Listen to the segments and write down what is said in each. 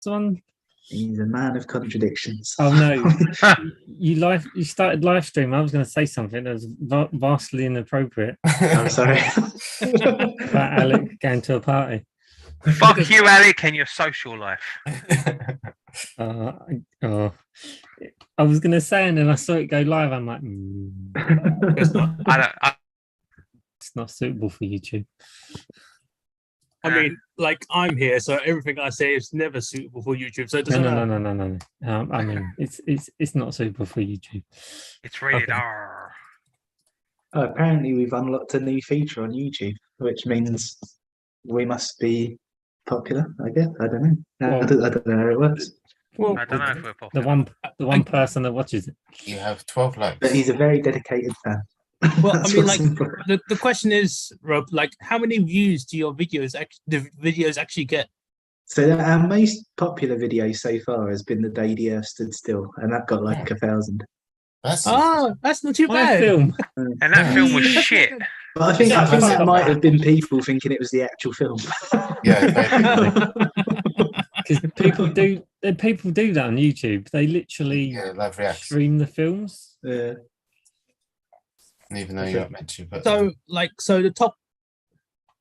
One. He's a man of contradictions. Oh no, you started live stream. I was going to say something that was vastly inappropriate. I'm sorry. About Alec going to a party. Fuck you, Alec, and your social life. I was going to say, and then I saw it go live. I'm like, It's not suitable for YouTube. I mean, like, I'm here, so everything I say is never suitable for YouTube. So it doesn't matter. No. I mean, it's not suitable for YouTube. It's rated R. Oh, apparently, we've unlocked a new feature on YouTube, which means we must be popular. I guess I don't know. I don't know how it works. Well, I don't know if we're popular. The one person that watches it. You have 12 likes. But he's a very dedicated fan. Well, I That's mean, what's like, important. the question is, Rob, like, how many views do your videos actually get? So our most popular video so far has been the day the Earth stood still, and that got like 1,000. That's not too My bad. film. And that film was shit. But I think that might have been people thinking it was the actual film. Yeah, Because people do that on YouTube. They literally live react. stream the films. Yeah. Even though you're not meant to. But So the top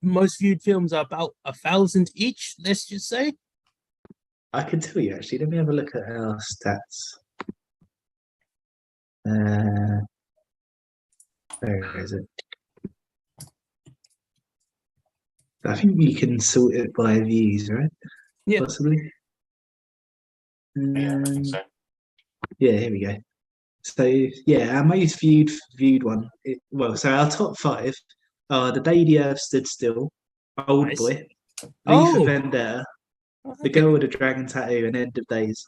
most viewed films are about 1,000 each. Let's just say. I can tell you actually. Let me have a look at our stats. Where is it? I think you can sort it by views, right? Yeah. Possibly. yeah, I think so. Yeah, here we go. So yeah, our most viewed one. So our top 5 are The Day the Earth Stood Still, Old Nice. Boy, V Oh. for Vendetta, The Girl with the Dragon Tattoo, and End of Days.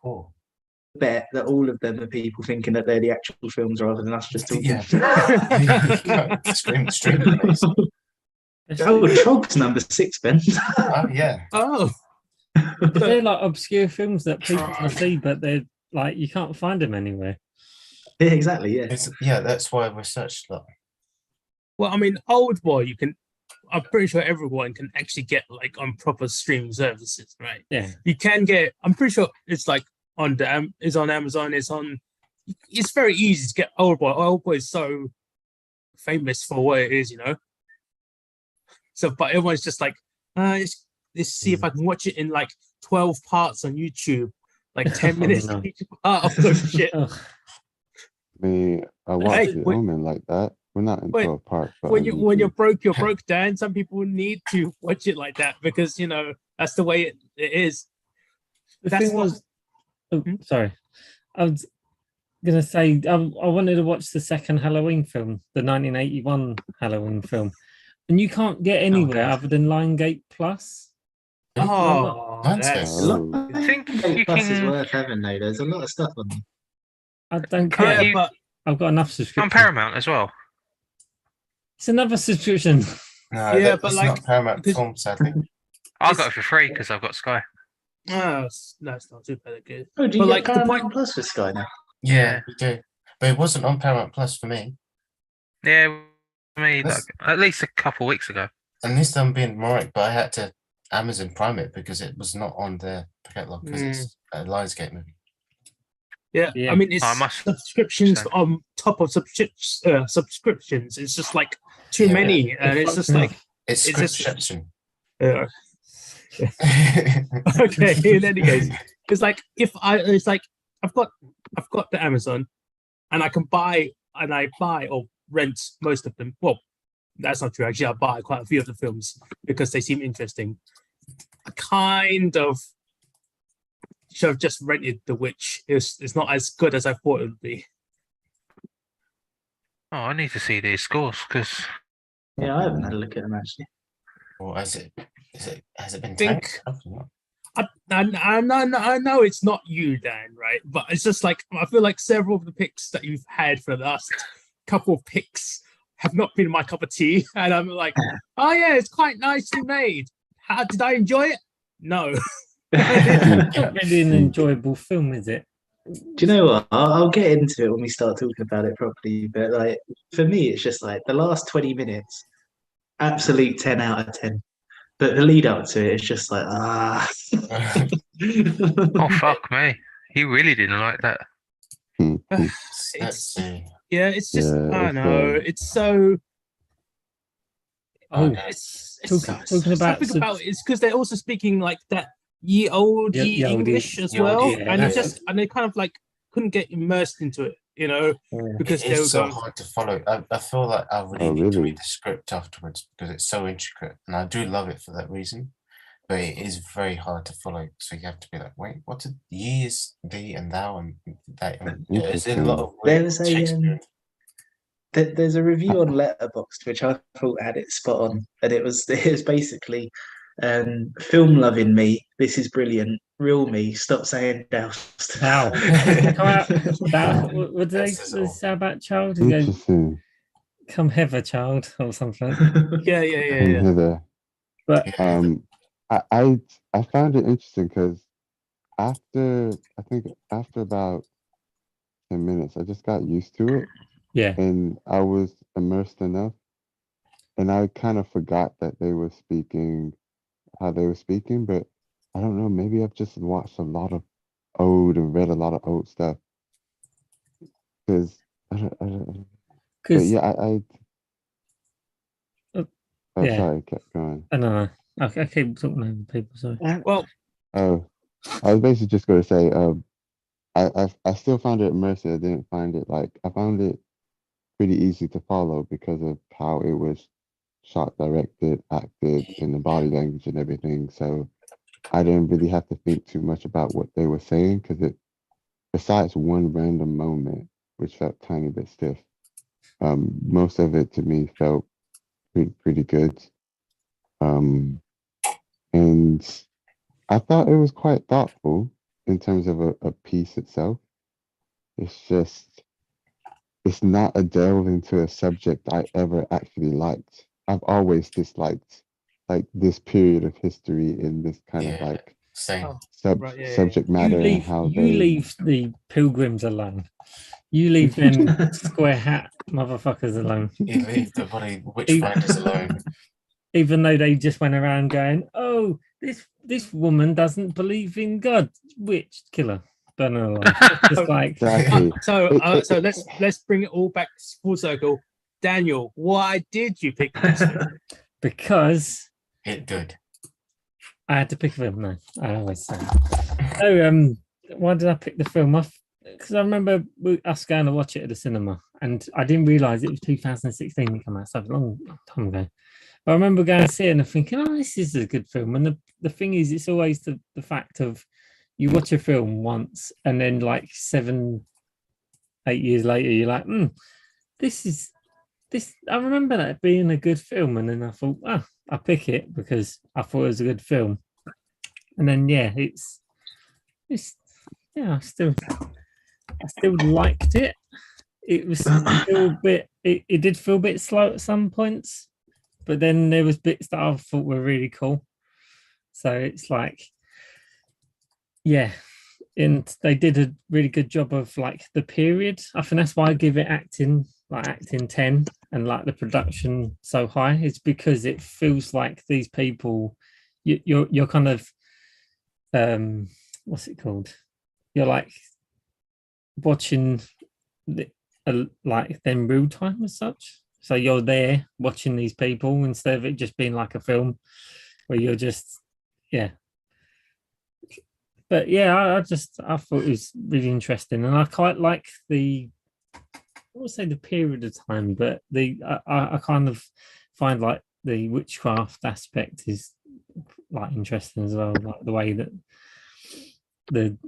Cool. Bet that all of them are people thinking that they're the actual films rather than us just talking. Yeah. Stream, please. Oh, Trog's number 6, Ben. Oh, yeah. Oh. They're like obscure films that people can see, but they're like you can't find them anywhere. Yeah, exactly. Yeah. Yeah, that's why we searched that. Well, I mean, Old Boy, I'm pretty sure everyone can actually get like on proper streaming services, right? Yeah. You can get. I'm pretty sure it's like it's on Amazon. It's very easy to get Old Boy. Old Boy is so famous for what it is, you know. So, but everyone's just like, let's see if I can watch it in like 12 parts on YouTube, like 10 minutes no. each part of the shit. Ugh. I watch it Omen like that. We're not in 12 parts. When you're broke, you're broke, Dan. Some people need to watch it like that because that's the way it is. The That's thing was, sorry, I was gonna say I wanted to watch the second Halloween film, the 1981 Halloween film, and you can't get anywhere other than Lionsgate Plus. Oh, that's I think you Plus is can. worth having though. There's a lot of stuff on there. I don't care. you- but I've got enough On subscriptions. Paramount as well. It's another subscription. No, Yeah, but it's like, not Paramount because- Film, sadly. I got it for free because I've got Sky. no, it's not too bad. Good. Oh, do you But, get like, the Paramount point- Plus for Sky now? Yeah, we do. But it wasn't on Paramount Plus for me. Yeah, me like, That's- at least a couple weeks ago. And this time being right, but I had to Amazon Prime it because it was not on their catalog because it's a Lionsgate movie. Yeah, Yeah. I mean, it's I must subscriptions say. on top of subscriptions. It's just like too Yeah, many, and it's just like It's It's just- subscription. okay. In any case, it's like I've got the Amazon, and I can buy or rent most of them. Well, that's not true. Actually, I buy quite a few of the films because they seem interesting. I kind of should have just rented The Witch. It's not as good as I thought it would be. Oh, I need to see these scores because Yeah, I haven't had a look at them actually. Or has it been Think- tanked? I know it's not you, Dan, right? But it's just like I feel like several of the picks that you've had for the last couple of picks have not been my cup of tea, and I'm like, oh yeah, it's quite nicely made. How did I enjoy it? No. It's not really an enjoyable film, is it? Do you know what? I'll get into it when we start talking about it properly. But like for me, it's just like the last 20 minutes, absolute 10 out of 10. but the lead up to it is just like Oh fuck me. He really didn't like that. Let's It's see. yeah, it's just Yeah, I don't it's, know. It's so Oh, it's talking about something about it's because they're also speaking like that ye olde Ye olde. English as Ye olde, well, yeah, and you that's- just and they kind of like couldn't get immersed into it, you know, because It they were is so going. hard to follow. I feel like I really Oh, need to really? read the script afterwards because it's so intricate, and I do love it for that reason. But it is very hard to follow, so you have to be like, wait, what's it? Ye is thee and thou and that. And it's in a lot of weird There's a Shakespeare. there's a review on Letterboxd which I thought had it spot on, and it was basically film loving me. This is brilliant. Real me. Stop saying doused. Wow. What did they That says it all. say about child? He goes, Interesting. come hither, child, or something. Yeah. Hither. But Yeah. I found it interesting because after about 10 minutes, I just got used to it yeah, and I was immersed enough, and I kind of forgot that they were speaking how they were speaking. But I don't know, maybe I've just watched a lot of old and read a lot of old stuff because I don't, but because yeah, I Uh, oh, yeah. sorry, kept going. I don't know. I keep talking over people. Sorry. Well, Oh, I was basically just going to say, I still found it immersive. I didn't find it I found it pretty easy to follow because of how it was shot, directed, acted, and the body language and everything. So I didn't really have to think too much about what they were saying because besides one random moment, which felt tiny bit stiff, most of it to me felt pretty good. And I thought it was quite thoughtful in terms of a piece itself. It's just, it's not a delve into a subject I ever actually liked. I've always disliked like this period of history in this kind of Yeah. like Same. Oh, right, yeah. subject matter and how you they leave the pilgrims alone. You leave them square hat motherfuckers alone. You leave the bloody witchfinders alone. Even though they just went around going, "Oh, this woman doesn't believe in God, witch killer, burn her alive." Just like exactly. So let's bring it all back full circle. Daniel, why did you pick this film? because It good. I had to pick a film. No, I always say. So why did I pick the film? Because I remember us going to watch it at the cinema, and I didn't realize it was 2016 it came out, so a long time ago. But I remember going to see it and thinking, "Oh, this is a good film." And the thing is, it's always the fact of you watch a film once, and then like 7-8 years later, you're like, this is this. I remember that being a good film, and then I thought, I'll pick it because I thought it was a good film. And then it's yeah, I still liked it. It was still a bit. It did feel a bit slow at some points, but then there was bits that I thought were really cool. So it's like, yeah, and they did a really good job of like the period. I think that's why I give it acting 10, and like the production so high. It's because it feels like these people, you're kind of, what's it called? You're like watching like them real time as such. So you're there watching these people instead of it just being like a film where you're just, yeah. But yeah, I thought it was really interesting, and I quite like I won't say the period of time, but I kind of find like the witchcraft aspect is like interesting as well, like the way that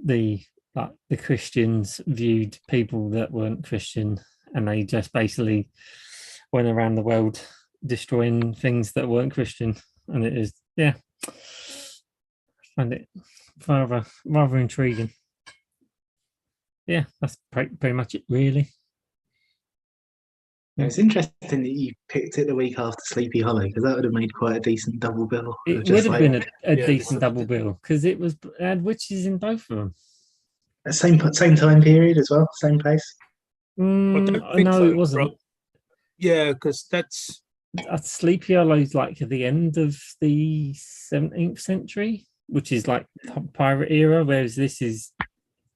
the Christians viewed people that weren't Christian, and they just basically went around the world destroying things that weren't Christian, and it is I find it rather intriguing. Yeah, that's pretty much it, really. It's interesting that you picked it the week after Sleepy Hollow because that would have made quite a decent double bill. It would have been a Yeah, decent double bill because it had witches in both of them. Same time period as well, same place. I don't No, think so, it wasn't. bro. Yeah, because that's Sleepy Hollow is like at the end of the 17th century, which is like pirate era, whereas this is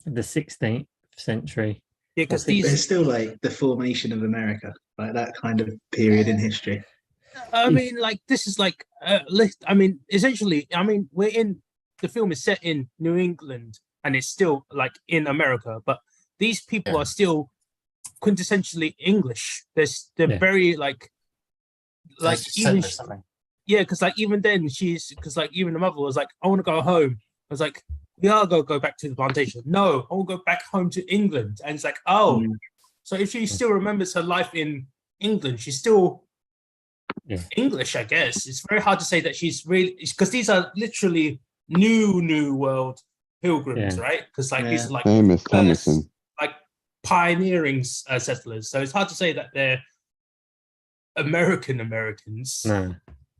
the 16th century. Yeah, I because think these there's still like the formation of America, like that kind of period in history. I mean, like this is like, I mean, essentially, I mean, the film is set in New England and it's still like in America, but these people Yeah. are still quintessentially English. They're Yeah. very like They just said even there's something. yeah, because like even then because like even the mother was like, I want to go home. I was like, yeah, I'll go back to the plantation. No, I want to go back home to England. And it's like, oh, Mm. so if she still remembers her life in England, she's still Yeah. English, I guess. It's very hard to say that she's really, because these are literally new world pilgrims, Yeah. right? Because like these Yeah. are like Same as first, Thomason. like pioneering settlers. So it's hard to say that they're Americans. No.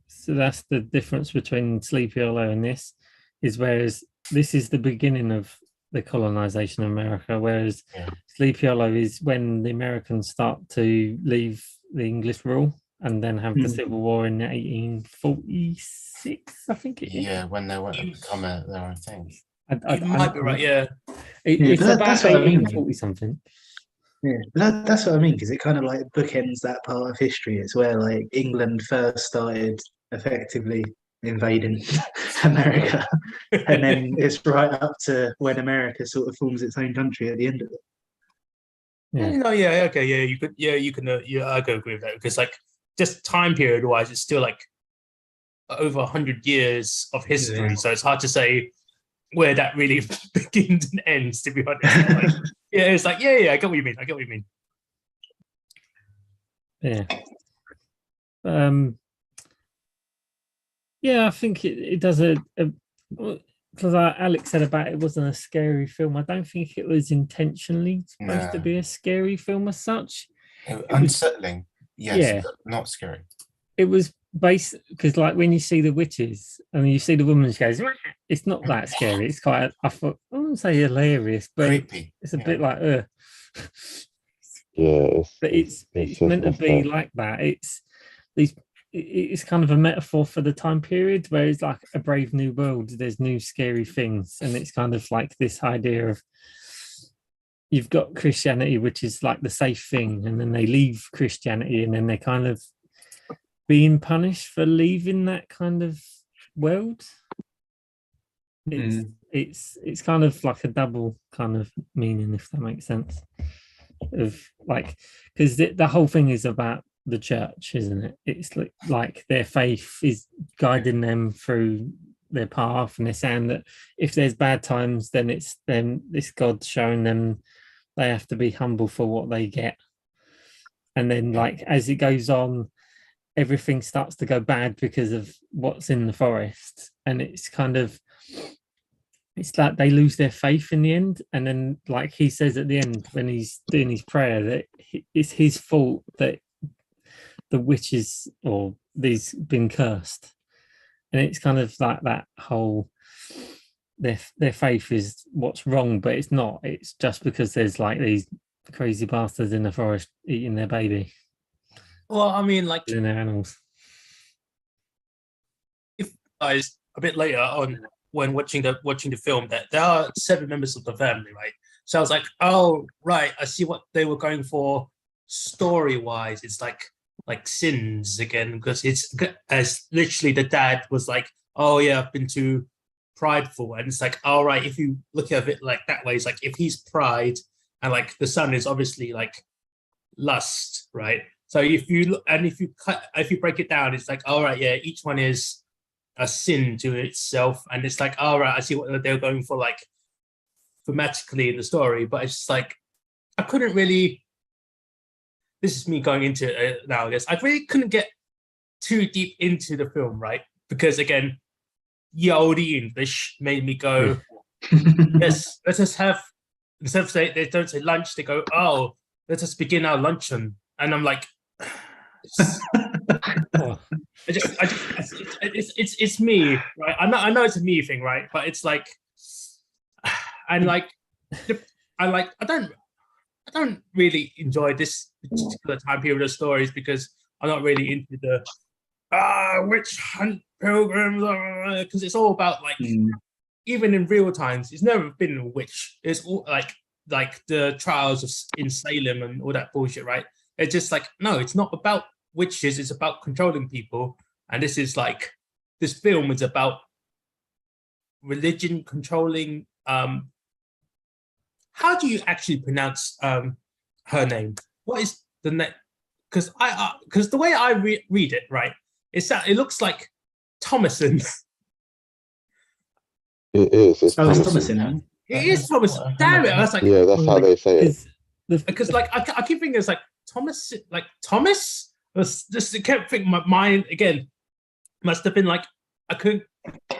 So that's the difference between Sleepy Hollow and this, is whereas this is the beginning of the colonization of America, whereas Yeah. Sleepy Hollow is when the Americans start to leave the English rule and then have the Hmm. Civil War in 1846, I think it is. Yeah, when they want to become their own thing. You might be right, yeah. It's but about that's what I mean. 1840 something. Yeah, that's what I mean, because it kind of like bookends that part of history. It's where like England first started effectively invading America, and then it's right up to when America sort of forms its own country at the end of it. Yeah. No, yeah, okay, yeah, you can, I could agree with that because, like, just time period wise, it's still like over 100 years of history, Yeah. so it's hard to say where that really begins and ends. To be honest, like, yeah, it's like, yeah, I get what you mean. Yeah. Yeah, I think it does because Alex said about it wasn't a scary film. I don't think it was intentionally supposed to No. be a scary film as such. Unsettling, yes, Yeah. but not scary. It was based because, like, when you see the witches and you see the woman, she goes, "Wah," it's not that scary. It's quite, I thought, I wouldn't say hilarious, but Creepy. it's a yeah. bit like, Yeah, but it's just meant to messed be up. like that. It's kind of a metaphor for the time period where it's like a brave new world. There's new scary things, and it's kind of like this idea of you've got Christianity, which is like the safe thing, and then they leave Christianity, and then they're kind of being punished for leaving that kind of world. It's kind of like a double kind of meaning, if that makes sense. Of like, because the whole thing is about the church, isn't it? It's like their faith is guiding them through their path, and they're saying that if there's bad times, then it's this God showing them they have to be humble for what they get. And then, like, as it goes on, everything starts to go bad because of what's in the forest, and it's like they lose their faith in the end. And then, like he says at the end when he's doing his prayer, that it's his fault that the witches or these been cursed. And it's kind of like that whole their faith is what's wrong, but it's not. It's just because there's like these crazy bastards in the forest eating their baby, Well, I mean, like, eating their animals. if guys a bit later on when watching the film that there are 7 members of the family, right? So I was like, oh right, I see what they were going for story wise. It's like sins again, because it's as literally the dad was like, oh yeah, I've been too prideful, and it's like, all right, if you look at it like that way, it's like if he's pride and like the son is obviously like lust, right? So if you break it down, it's like, all right, yeah, each one is a sin to itself, and it's like, all right, I see what they're going for, like thematically in the story, but it's just like I couldn't really. This is me going into it now, I guess. I really couldn't get too deep into the film, right? Because again, ye olde English made me go, yes, let us have, instead of they don't say lunch, they go, oh, let us begin our luncheon. And I'm like, Oh, it's me, right? I know it's a me thing, right? But it's like, and like, I don't really enjoy this particular time period of stories because I'm not really into the witch hunt pilgrims, because it's all about like even in real times, it's never been a witch. It's all like the trials of in Salem and all that bullshit, right? It's just like, no, it's not about witches, it's about controlling people. And this is like, this film is about religion controlling. How do you actually pronounce her name? What is the name? Because the way I read it, right, it looks like Thomason. It is. It's Oh, it's Thomason. Thomason. It is Thomason. Damn it! I was like, Yeah, that's how they say it. Is the because like I keep thinking it's like Thomas, like Thomas. Just I kept thinking my mind again must have been like I couldn't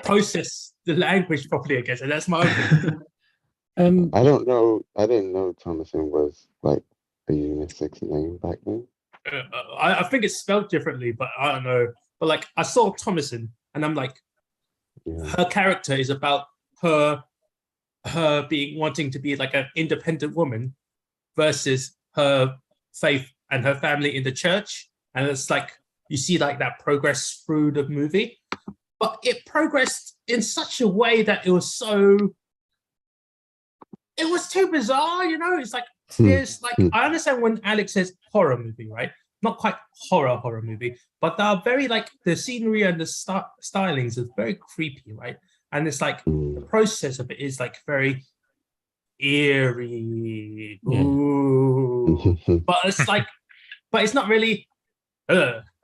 process the language properly again, and that's my own thing. I don't know. I didn't know Thomason was like a unisex name back then. I think it's spelled differently, but I don't know. But like I saw Thomason, and I'm like, Yeah. her character is about her being wanting to be like an independent woman versus her faith and her family in the church. And it's like you see like that progress through the movie, but it progressed in such a way that it was too bizarre, you know. It's like there's like I understand when Alex says horror movie, right? Not quite horror movie, but they are very like the scenery and the stylings is very creepy, right? And it's like the process of it is like very eerie. Ooh. But it's like, but it's not really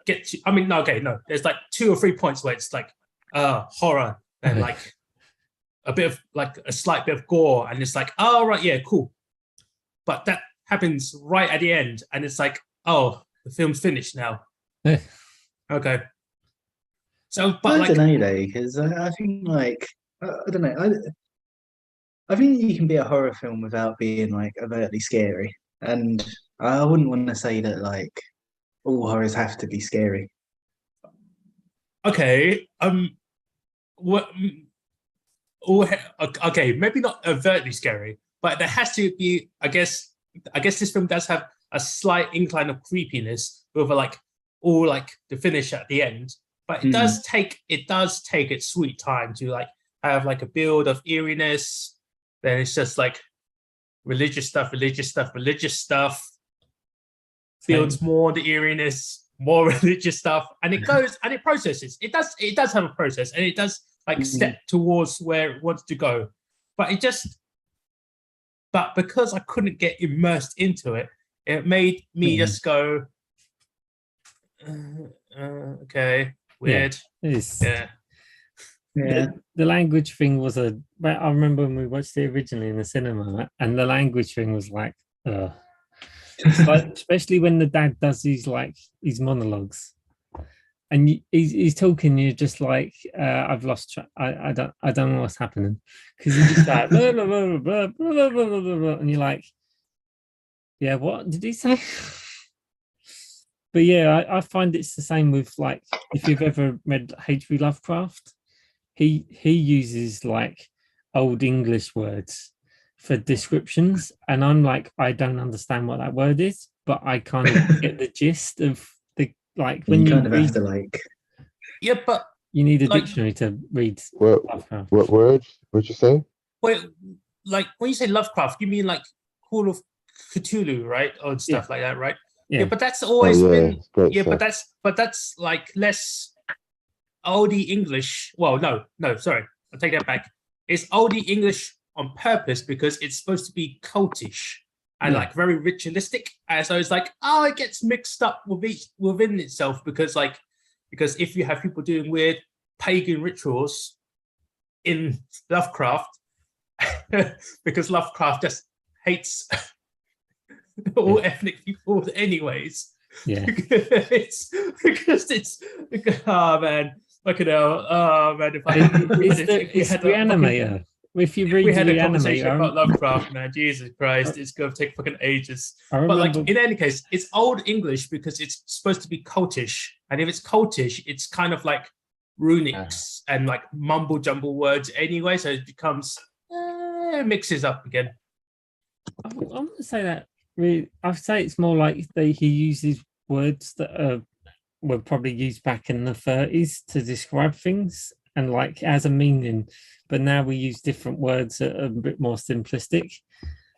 get you. I mean, no, okay, no. There's like 2 or 3 points where it's like horror and like a bit of like a slight bit of gore, and it's like, oh right, yeah, cool. But that happens right at the end, and it's like, oh, the film's finished now. Okay. So, but I don't know though, because I think like I don't know. I think you can be a horror film without being like overtly scary, and I wouldn't want to say that like all horrors have to be scary. okay, what? Okay, maybe not overtly scary, but there has to be. I guess this film does have a slight incline of creepiness over like all like the finish at the end. But it does take its sweet time to like have like a build of eeriness. Then it's just like religious stuff, builds more the eeriness, more religious stuff, and it goes and it processes. It does have a process, and it does like step towards where it wants to go. But because I couldn't get immersed into it, it made me just go, okay. Weird. Yeah. Yeah. The language thing was I remember when we watched it originally in the cinema, and the language thing was like, it's like, especially when the dad does these monologues, and he's talking, you're just like, I've lost track. I don't know what's happening, because he's just like blah, blah, blah, blah, blah, blah, blah, blah, and you're like, yeah, what did he say? But yeah, I find it's the same with like, if you've ever read H.P. Lovecraft, he uses like old English words for descriptions, and I'm like, I don't understand what that word is, but I kind of get the gist of the like when you kind of read, have to like. Yeah, but you need a like, dictionary to read Lovecraft. What words would you say? wait, like when you say Lovecraft, you mean like Call of Cthulhu, right, or stuff like that, right? Yeah, but that's always been but that's like less oldie English. Well, no, sorry, I'll take that back. It's oldie English on purpose because it's supposed to be cultish and like very ritualistic, and so it's like, oh, it gets mixed up within itself because if you have people doing weird pagan rituals in Lovecraft, because Lovecraft just hates all ethnic people anyways. Yeah. it's oh man, look at man, if it's Reanimator. If you read we had a Reanimator, conversation about Lovecraft, man, Jesus Christ, it's gonna take fucking ages. But like in any case, it's old English because it's supposed to be cultish, and if it's cultish, it's kind of like runics and like mumble jumble words anyway, so it becomes mixes up again. I wouldn't say that. Really, I'd say it's more like he uses words that are were probably used back in the 30s to describe things and like as a meaning, but now we use different words that are a bit more simplistic.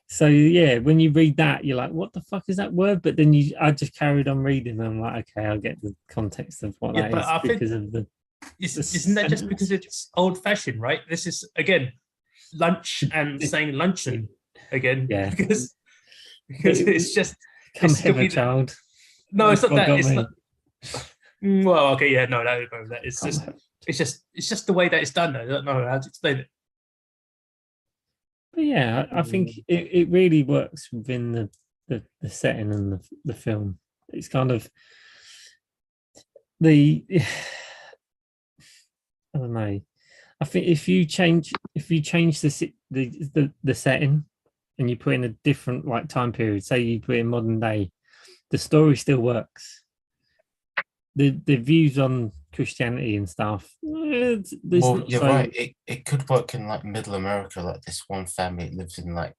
So yeah, when you read that, you're like, "What the fuck is that word?" But then I just carried on reading, and I'm like, "Okay, I'll get the context of what Yeah, that but is I think because of the." isn't that just because it's old fashioned, right? This is again lunch and saying luncheon again. Yeah. because it's just Come it's hither, completely- child. no, it's not That's what that. got It's me. not. Well, okay, yeah, no, that it's Come just hither. it's just the way that it's done. I don't know how to explain it. But yeah, I think it really works within the setting and the film. It's kind of the I don't know. I think if you change the setting and you put in a different like time period, say you put in modern day, the story still works. The views on Christianity and stuff. Well, you're right. It could work in like middle America, like this one family lives in like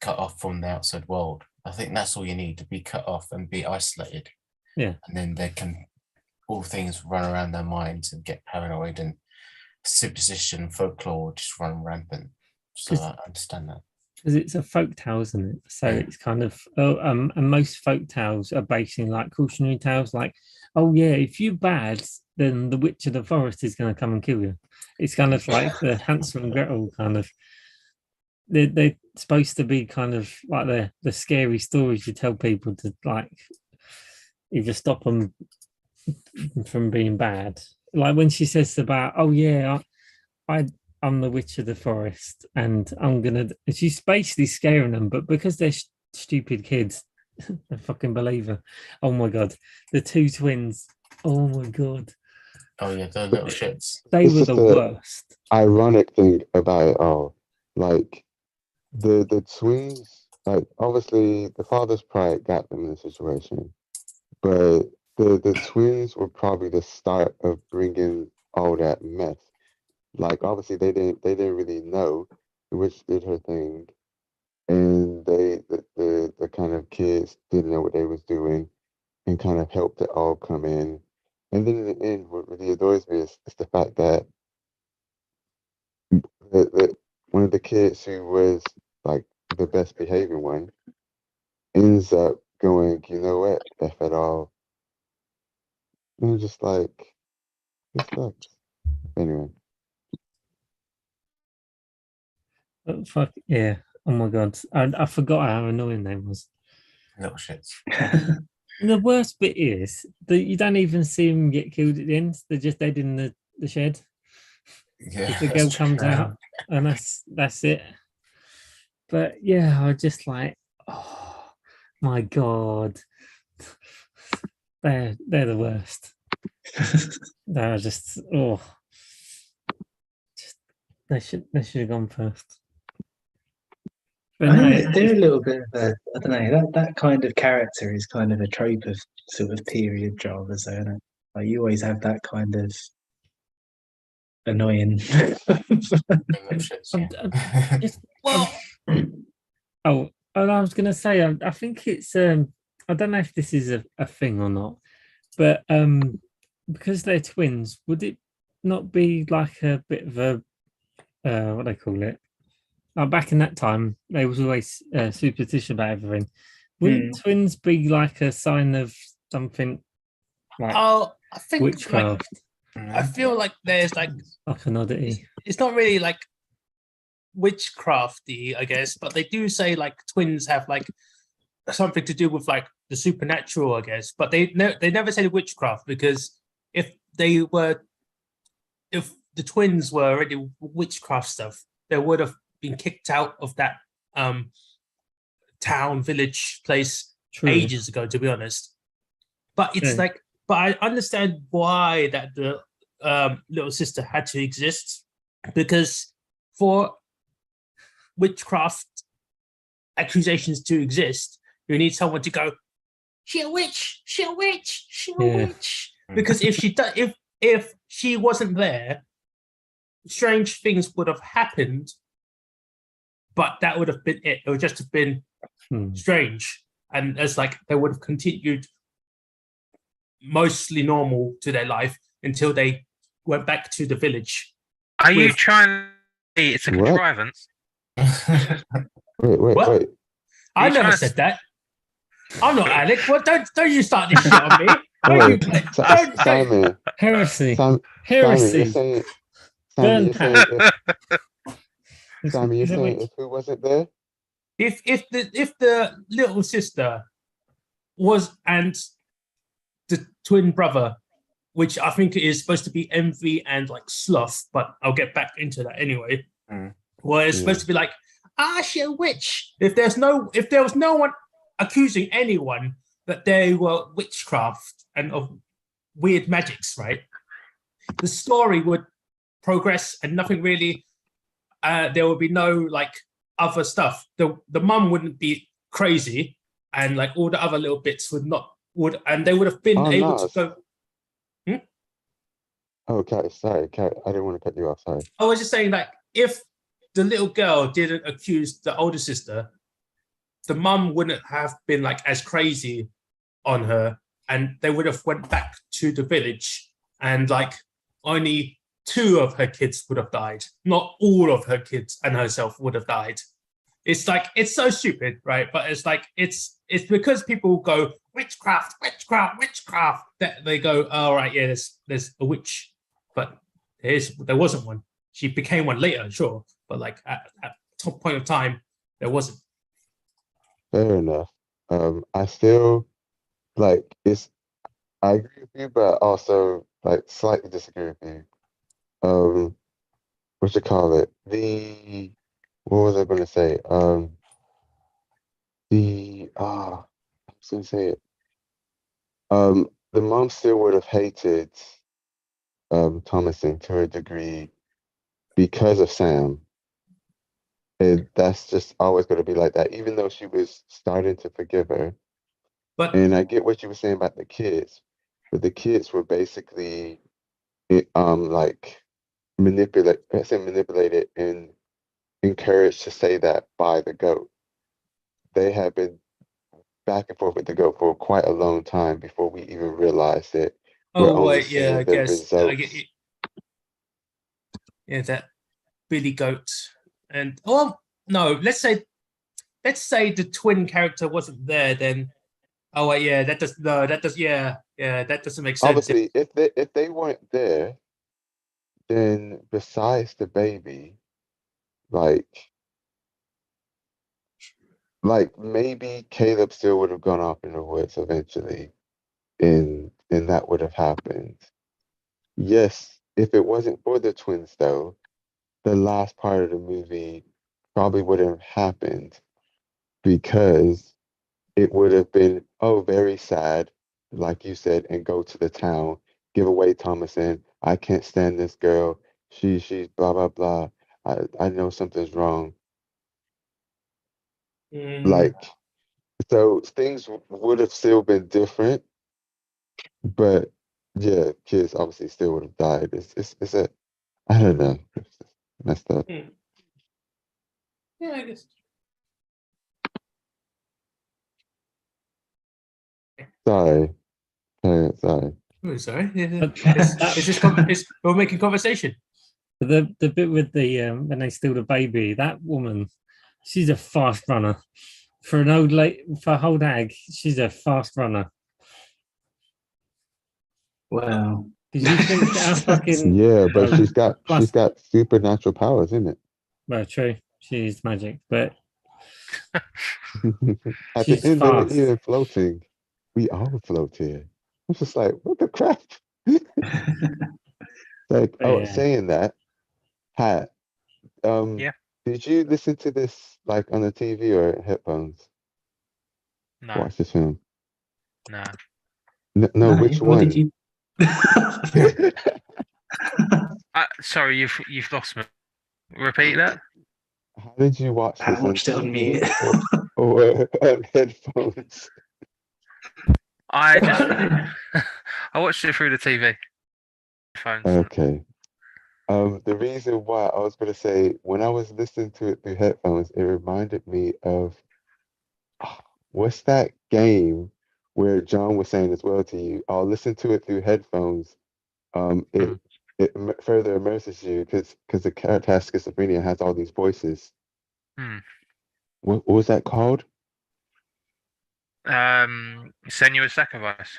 cut off from the outside world. I think that's all you need to be cut off and be isolated. Yeah. And then they can all things run around their minds and get paranoid and superstition, folklore just run rampant. So I understand that. Because it's a folk tale, isn't it? So it's kind of and most folk tales are based in like cautionary tales, like, oh yeah, if you're bad, then the witch of the forest is going to come and kill you. It's kind of like the Hansel and Gretel kind of. They're supposed to be kind of like the scary stories you tell people to like either stop them from being bad. Like when she says about, oh yeah, I'm the witch of the forest and I'm gonna. She's basically scaring them, but because they're stupid kids, they fucking believe her. Oh my god, the two twins. Oh my god. Oh yeah, the little shits. They were the worst. Ironic thing about it all, like the twins, like obviously the father's pride got them in the situation, but the twins were probably the start of bringing all that mess. Like obviously they didn't really know the witch did her thing, and the kind of kids didn't know what they was doing, and kind of helped it all come in. And then in the end, what really annoys me is the fact that one of the kids who was like the best behaving one ends up going, you know what, F it all. And I'm just like, this sucks. Anyway. But fuck yeah. Oh my god. I forgot how annoying they was. Little shits. The worst bit is that you don't even see them get killed at the end. They're just dead in the shed. Yeah. The girl comes out and that's it. But yeah, I just like, oh my god. They're the worst. They're just they should have gone first. But I no, think they're a little bit of a, I don't know, that kind of character is kind of a trope of sort of period dramas, though, isn't it? Like you always have that kind of annoying. Little shits, yeah. just oh, and I was gonna say, I think it's I don't know if this is a thing or not, but because they're twins, would it not be like a bit of a what do they call it? Like back in that time, they was always superstitious about everything. Wouldn't twins be like a sign of something like Oh, I think like, witchcraft, I feel like there's like like an oddity? it's not really like witchcrafty, I guess, but they do say like twins have like something to do with like the supernatural, I guess. But they never say witchcraft because if the twins were already witchcraft stuff, they would have been kicked out of that town, village, place True. ages ago, to be honest. But it's like, but I understand why that the little sister had to exist, because for witchcraft accusations to exist, you need someone to go, she a witch, she a witch, she a witch. Because if she wasn't there, strange things would have happened, but that would have been it. It would just have been strange. And as like they would have continued mostly normal to their life until they went back to the village. Are you With- trying to say it's a What? contrivance? Wait, What? wait. I You never trying to- said that. I'm not Alec. What? Don't you start this shit on me. Don't you? Wait, Don't. Simon, Heresy. Simon, Heresy. you're saying, Burn Simon, Is that if who wasn't there? If the little sister was and the twin brother, which I think is supposed to be envy and like sloth, but I'll get back into that anyway. Where it's supposed to be like, she's a witch. If there was no one accusing anyone that they were witchcraft and of weird magics, right? The story would progress and nothing really. There would be no like other stuff. The mum wouldn't be crazy, and like all the other little bits and they would have been able to go. Okay, sorry, I didn't want to cut you off. Sorry. I was just saying, like, if the little girl didn't accuse the older sister, the mum wouldn't have been like as crazy on her, and they would have went back to the village, and like only 2 of her kids would have died, not all of her kids and herself would have died. It's like, it's so stupid, right? But it's like, it's because people go witchcraft that they go, oh right, yeah, there's a witch, but there wasn't one. She became one later, sure, but like at top point of time, there wasn't. Fair enough. I still like I agree with you, but also like slightly disagree with you. What you call it? What was I gonna say? I was gonna say it. The mom still would have hated Thomason to a degree because of Sam. And that's just always gonna be like that, even though she was starting to forgive her. But And I get what you were saying about the kids, but the kids were basically like manipulated and encouraged to say that by the goat. They had been back and forth with the goat for quite a long time before we even realized it. We're oh only wait, yeah, seeing I the guess I get results. you. Yeah, that Billy Goat, and oh no, let's say the twin character wasn't there, then oh wait, yeah, that doesn't make sense. Obviously, if they weren't there, then besides the baby, like maybe Caleb still would have gone off in the woods eventually, and that would have happened. Yes, if it wasn't for the twins though, the last part of the movie probably wouldn't have happened because it would have been, oh, very sad, like you said, and go to the town, give away Thomason. I can't stand this girl. She's blah blah blah. I know something's wrong. Like, so things would have still been different, but yeah, kids obviously still would have died. It's a, I don't know, it's just messed up. Yeah, I guess. Sorry, sorry. Oh, sorry. Yeah. But We're making conversation. the bit with the when they steal the baby, that woman, she's a fast runner. For an old hag, she's a fast runner. Wow. Did you think that fucking Yeah, but she's got plus- supernatural powers, isn't it? well, true, she's magic, but At She's the end, they were fast. even floating. We all float here. I'm just like, what the crap? Like, oh, Yeah. saying that, Pat, Yeah. did you listen to this like on the TV or headphones? No, Watch this film. no. No, which what one? did you? Sorry, you've lost me. Repeat that. How did you watch I this on watched it on TV mute. or on headphones? I just I watched it through the TV. Phones. Okay. The reason why I was gonna say when I was listening to it through headphones, it reminded me of what's that game where John was saying as well to you, I'll listen to it through headphones. It further immerses you because the character has schizophrenia, has all these voices. Hmm. What was that called? Senua's Sacrifice.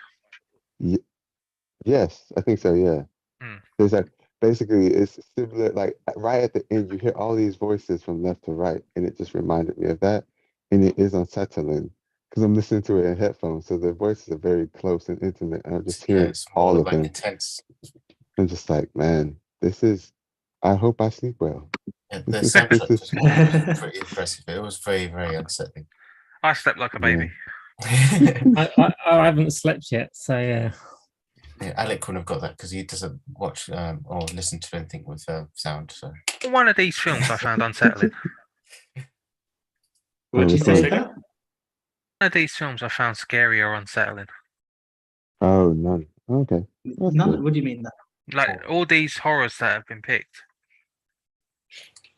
Yes, I think so. Yeah. Hmm. There's like basically it's similar. Like right at the end, you hear all these voices from left to right, and it just reminded me of that. And it is unsettling because I'm listening to it in headphones, so the voices are very close and intimate. And I'm just Yeah, hearing it's all more of like them. intense. I'm just like, man, this is. I hope I sleep well. Yeah, This the is- soundtrack this was is- pretty impressive. It was very, very unsettling. I slept like a baby. I haven't slept yet, so yeah. Yeah, Alec wouldn't have got that because he doesn't watch or listen to anything with sound. So One of these films I found unsettling. What'd you Oh, say cool. about? One of these films I found scary or unsettling. Oh, none. Okay. That's None. good. What do you mean that? Like all these horrors that have been picked.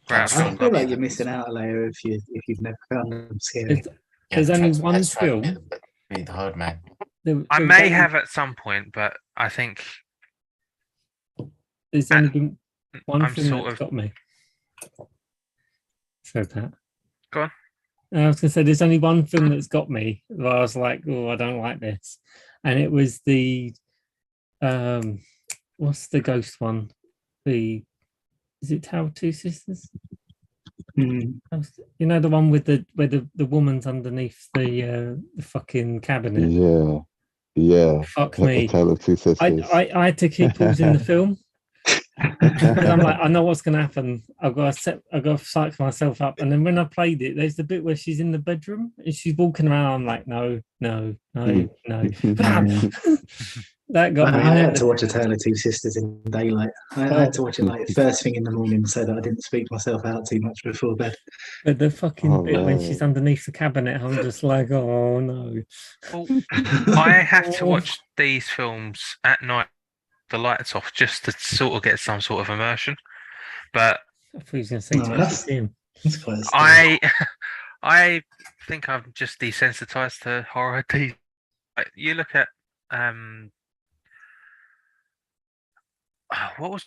Right, I feel like you're missing out, Leo, if you've never found them scary. There's only one let's try to film. be the hard man. I There's may only- have at some point, but I think There's only been one I'm film sort that's of got me. So Pat. Go on. I was gonna say there's only one film that's got me where I was like, oh, I don't like this. And it was the what's the ghost one? Is it Tale of Two Sisters? Mm. You know the one with where the woman's underneath the fucking cabinet. Yeah. Yeah. Fuck A me. Tale of Two Sisters. I had to keep pausing the film. Because I'm like, I know what's gonna happen. I've got to psych myself up. And then when I played it, there's the bit where she's in the bedroom and she's walking around. I'm like, no. That got me. I had to watch A Tale of Two Sisters in daylight. I had to watch it like first thing in the morning so that I didn't speak myself out too much before bed. But the fucking Oh, bit when man. she's underneath the cabinet, I'm just like, oh no. Well, I have to watch these films at night, the lights off, just to sort of get some sort of immersion. But I thought he was gonna say No, to that's- him. It's quite scary. I think I'm just desensitized to horror. Like, you look at what was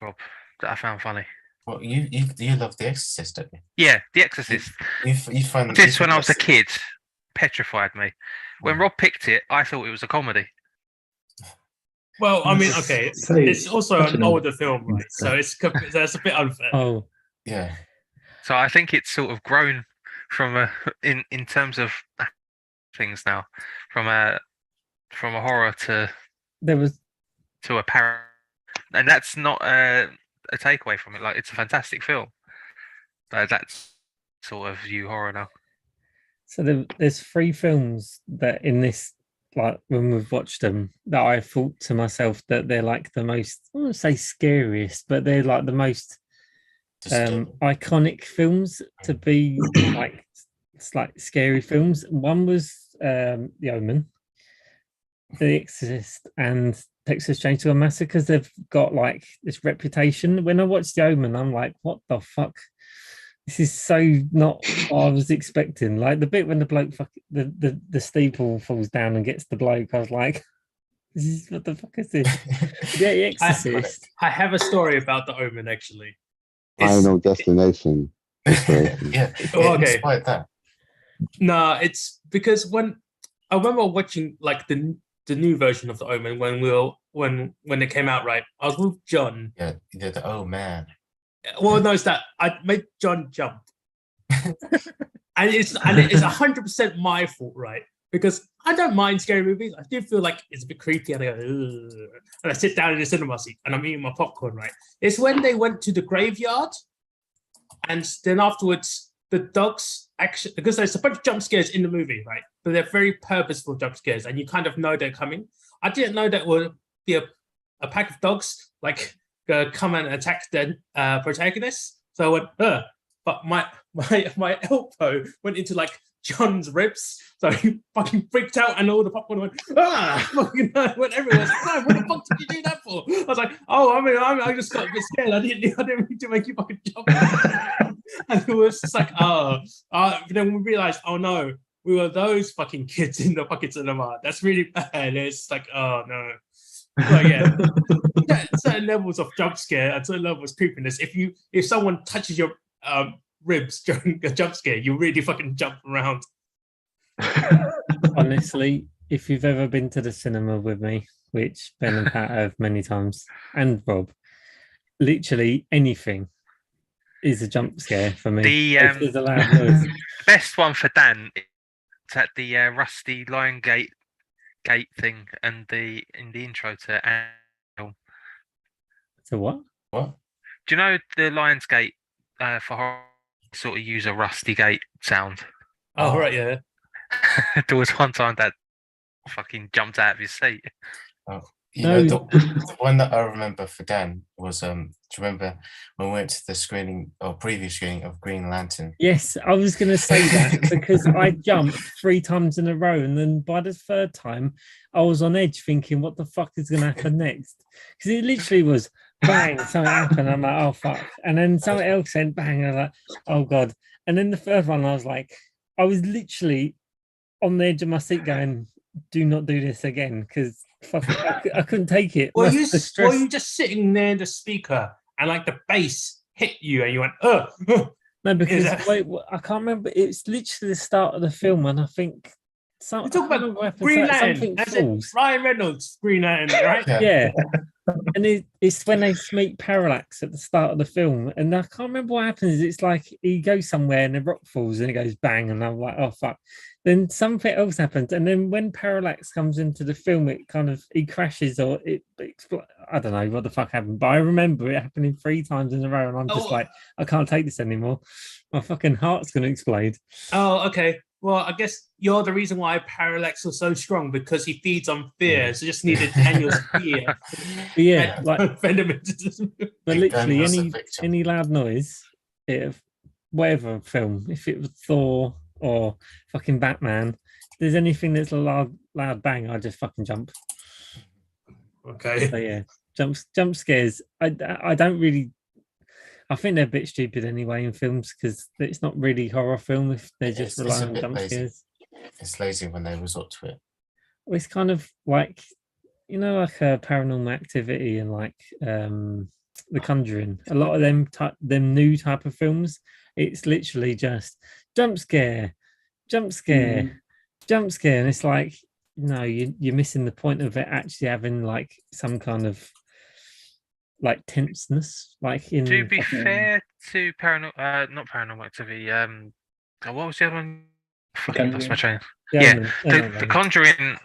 Rob that I found funny? Well, you love The Exorcist, don't you? Yeah, The Exorcist. You find This you when I was a that's- kid petrified me. When Rob picked it, I thought it was a comedy. Well, I mean, That's okay, so- it's also such an an- older film, right? So it's a bit unfair. Oh, Yeah, So I think it's sort of grown from in terms of things now, from a horror there was to a parody, and that's not a takeaway from it. Like, it's a fantastic film, but that's sort of view horror now. so there's three films that in this, like when we've watched them, that I thought to myself that they're like the most, I wouldn't say scariest, but they're like the most disturbing. iconic films to be like it's like scary films. One was The Omen, The Exorcist, and Texas Chainsaw Massacre, because they've got like this reputation. When I watched The Omen, I'm like, what the fuck? This is so not what I was expecting. Like the bit when the bloke the steeple falls down and gets the bloke, I was like, this is what the fuck is this? Yeah, The Exorcist. I have a story about The Omen, actually. Final Destination. inspiration. Yeah, Oh, it okay. inspired that. No, it's because when I remember watching like the new version of The Omen when it came out, right? I was with John. Yeah, oh man. Well, no, it's that I made John jump, and it's 100% my fault, right? Because I don't mind scary movies. I do feel like it's a bit creepy, and I go, ugh. And I sit down in the cinema seat and I'm eating my popcorn, right? It's when they went to the graveyard, and then afterwards the dogs actually, because there's a bunch of jump scares in the movie, right? But they're very purposeful jump scares, and you kind of know they're coming. I didn't know that would be a pack of dogs like come and attack the protagonist. So I went, but my elbow went into like John's ribs, so he fucking freaked out, and all the popcorn went fucking went everywhere. I was like, what the fuck did you do that for? I was like, oh, I just got a bit scared. I didn't mean to make you fucking jump. And it was just like, then we realized, oh no, we were those fucking kids in the fucking cinema. That's really bad. It's like, oh no. But yeah, certain levels of jump scare and certain levels of creepiness. If someone touches your ribs during a jump scare, you really fucking jump around. Honestly, if you've ever been to the cinema with me, which Ben and Pat have many times, and Rob, literally anything is a jump scare for me. The If there's a loud noise. best one for Dan is at the Rusty Lion Gate thing and in the intro to Annabelle. So what? What? Do you know the Lion's Gate for horror sort of use a rusty gate sound? Oh, right, yeah. There was one time that fucking jumped out of his seat. You No. know, the one that I remember for Dan was, do you remember when we went to the screening or preview screening of Green Lantern? Yes, I was going to say that because I jumped 3 times in a row, and then by the 3rd time, I was on edge thinking, "What the fuck is going to happen next?" Because it literally was bang, something happened. I'm like, "Oh fuck!" And then something else went bang. I was like, "Oh god!" And then the 3rd one, I was like, I was literally on the edge of my seat, going, "Do not do this again," because I couldn't take it. Were The stress- you just sitting near the speaker and like the bass hit you and you went, No, because that- wait, I can't remember. It's literally the start of the film, and I think We're talking I can't remember what about happens, Green like, Lantern. something That's it. falls. Ryan Reynolds, Green Lantern, right? Yeah. And it's when they meet Parallax at the start of the film, and I can't remember what happens. It's like he goes somewhere and the rock falls and it goes bang, and I'm like, oh fuck. Then something else happens, and then when Parallax comes into the film, it kind of he crashes or it I don't know what the fuck happened, but I remember it happening 3 times in a row, and I'm just like, I can't take this anymore. My fucking heart's gonna explode. Oh, okay. Well, I guess you're the reason why Parallax was so strong, because he feeds on fear. So just needed Daniel's fear. But yeah, like Venom. but Big Ben literally was the victim. any loud noise, whatever film, if it was Thor or fucking Batman, if there's anything that's a loud bang, I just fucking jump. Okay. So yeah, jump scares. I don't really. I think they're a bit stupid anyway in films because it's not really horror film if they're just It's a relying on bit jump lazy. scares. It's lazy when they resort to it. Well, it's kind of like like Paranormal Activity and like The Conjuring. A lot of them new type of films. It's literally just jump scare, jump scare, jump scare, and it's like no, you're missing the point of it actually having like some kind of like tenseness, like in. To be fair to not Paranormal Activity. What was the other one? Fucking lost my train. Yeah, the Conjuring